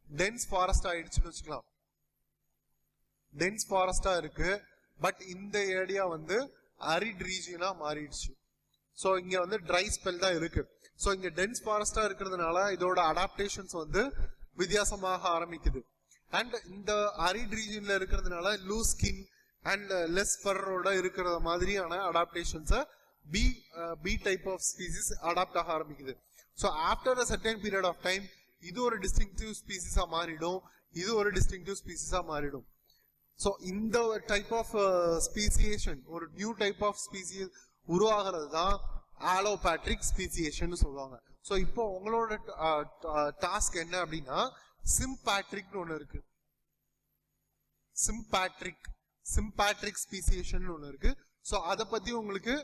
டென்ஸ் ஃபாரஸ்ட் ஆயிடுச்சுன்னு வச்சுக்கலாம். டென்ஸ் ஃபாரஸ்டா இருக்கு. பட் இந்த ஏரியா வந்து அரிட் ரீஜியனா மாறிடுச்சு. ஸோ இங்க வந்து ட்ரை ஸ்பெல் தான் இருக்கு. ஸோ இங்க டென்ஸ் ஃபாரஸ்டா இருக்கிறதுனால இதோட அடாப்டேஷன்ஸ் வந்து வித்தியாசமாக ஆரம்பிக்குது. அண்ட் இந்த அரிட் ரீஜியன்ல இருக்கிறதுனால லூஸ் ஸ்கின் அண்ட் லெஸ் ஃபரோட இருக்கிற மாதிரியான அடாப்டேஷன்ஸை B type of species adapt ஆக ஆரம்பிக்குது. So after a certain period of time இது ஒரு டிஸ்டிங்டிவ் ஸ்பீசிஸா மாறிடும், இது ஒரு டிஸ்டிங்டிவ் ஸ்பீசிஸா மாறிடும். ஸோ இந்த டைப் ஆஃப் ஸ்பீசியேஷன் ஒரு நியூ டைப் ஆஃப் ஸ்பீசிஸ் உருவாகிறது தான் ஆலோபேட்ரிக் ஸ்பீசியேஷன் சொல்லுவாங்க. ஸோ இப்போ உங்களோட டாஸ்க் என்ன அப்படின்னா சிம்பேட்ரிக்னு ஒன்று இருக்கு. சிம்பேட்ரிக் ஸ்பீசியேஷன் ஒன்று இருக்கு. ஸோ அதை பத்தி உங்களுக்கு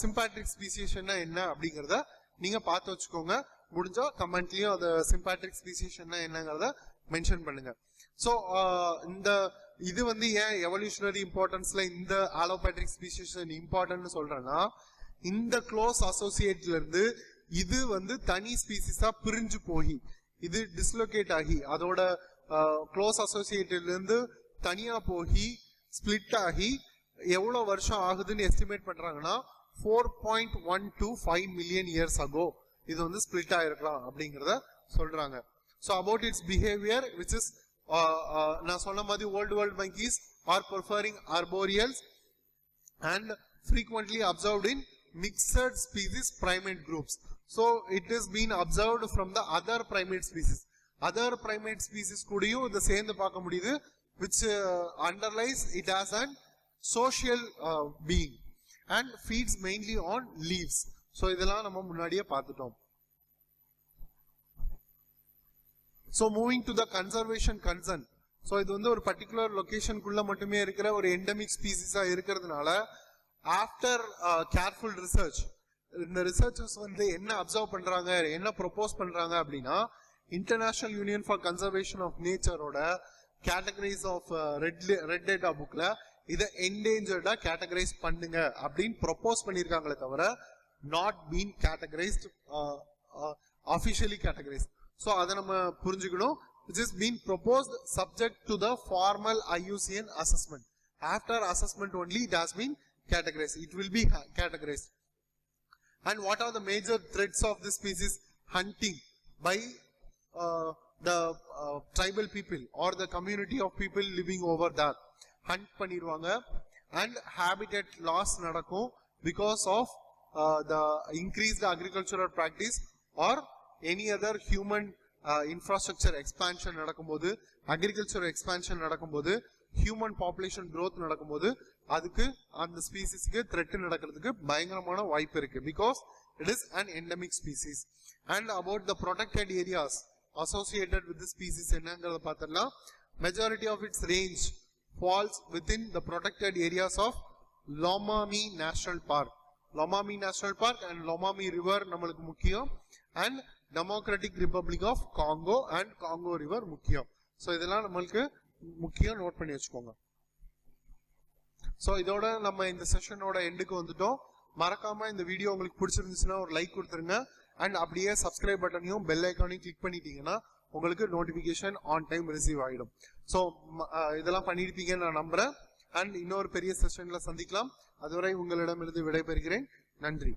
சிம்பேட்ரிக் ஸ்பீசியேஷன்னா என்ன அப்படிங்கிறத நீங்க பார்த்து வச்சுக்கோங்க. முடிஞ்சா கமெண்ட்லயும் அந்த சிம்பேட்ரிக் ஸ்பீசியேஷன்னா என்னங்கிறத மென்ஷன் பண்ணுங்க. ஸோ இந்த இது வந்து ஏன் எவல்யூஷனரி இம்பார்ட்டன்ஸ்ல இந்த ஆலோபேட்ரிக் ஸ்பீசியேஷன் இம்பார்ட்டன்ட் சொல்றேன்னா இந்த க்ளோஸ் அசோசியேட்ல இருந்து இது வந்து தனி ஸ்பீசிஸா பிரிஞ்சு போய் இது டிஸ்லோகேட் ஆகி அதோட க்ளோஸ் அசோசியேட்ல இருந்து தனியா போய் ஸ்பிளிட் ஆகி எவ்வளவு வருஷம் ஆகுதுன்னு எஸ்டிமேட் பண்றாங்கன்னா 4.125 மில்லியன் இயர்ஸ் அகோ இது வந்து ஸ்பிளிட் ஆயிருக்கலாம் அப்படிங்கறத சொல்றாங்க. So about its behaviour which is நான் சொன்ன மாதிரி old world monkeys are preferring arboreals and frequently observed in mixed species primate groups. So it is been observed from the other primate species. Other primate species கூடயும் இதை சேர்ந்து பார்க்க முடியுது, which underlies it as an social being and feeds mainly on leaves. So இதெல்லாம் நம்ம முன்னாடியே பார்த்துட்டோம். So moving to the conservation concern. So இது வந்து ஒரு பர்டிகுலர் லொகேஷனுக்குள்ள மட்டுமே இருக்கிற ஒரு எண்டமிக் ஸ்பீசிஸா இருக்கிறதுனால ஆஃப்டர் கேர்ஃபுல் ரிசர்ச், இந்த ரிசர்ச்சர்ஸ் வந்து என்ன அப்சர்வ் பண்றாங்க, என்ன ப்ரொபோஸ் பண்றாங்க அப்படின்னா, international union for conservation of நேச்சரோட கேட்டகரைஸ் ஆஃப் ரெட் டேட்டா புக்ல இதை என்டேஞ்சர்டா கேட்டகரைஸ் பண்ணுங்க அப்படின்னு ப்ரொபோஸ் பண்ணியிருக்காங்களே தவிர not been categorised, officially categorised. So அதை நம்ம புரிஞ்சுக்கணும். Which is being proposed subject to the formal IUCN assessment. After assessment only it has been categorized. It will be categorized. And what are the major threats of this species? Hunting by the tribal people or the community of people living over there. Hunt பண்ணிடுவாங்க. And habitat loss நடக்கும் because of the increased agricultural practice or any other human infrastructure expansion நடக்கும்போது, agriculture expansion நடக்கும்போது, human population growth நடக்கும்போது அதுக்கு அந்த ஸ்பீசிஸ்க்கு threat நடக்கிறதுக்கு பயங்கரமான வாய்ப்பு இருக்கு. Because it is an endemic species. And about the protected areas associated with the species என்னங்கிறத பார்த்தோம்னா, majority of its range falls within the protected areas of Lomami National Park. Lomami National Park and Lomami River நம்மளுக்கு முக்கியம். And Democratic republic of Congo and Congo River முக்கியம். So இதெல்லாம் நம்மளுக்கு முக்கியம், note பண்ணி வச்சுக்கோங்க. ஸோ இதோட நம்ம இந்த செஷனோட எண்டுக்கு வந்துட்டோம். மறக்காம இந்த வீடியோ உங்களுக்கு பிடிச்சிருந்துச்சுன்னா ஒரு லைக் கொடுத்துருங்க. அண்ட் அப்படியே சப்ஸ்கிரைப் பட்டனையும் பெல் ஐக்கானையும் கிளிக் பண்ணிட்டீங்கன்னா உங்களுக்கு நோட்டிபிகேஷன் ஆன் டைம் ரிசீவ் ஆகிடும். ஸோ இதெல்லாம் பண்ணியிருப்பீங்கன்னு நான் நம்புறேன். அண்ட் இன்னொரு பெரிய செஷன்ல சந்திக்கலாம். அதுவரை உங்களிடமிருந்து விடைபெறுகிறேன். நன்றி.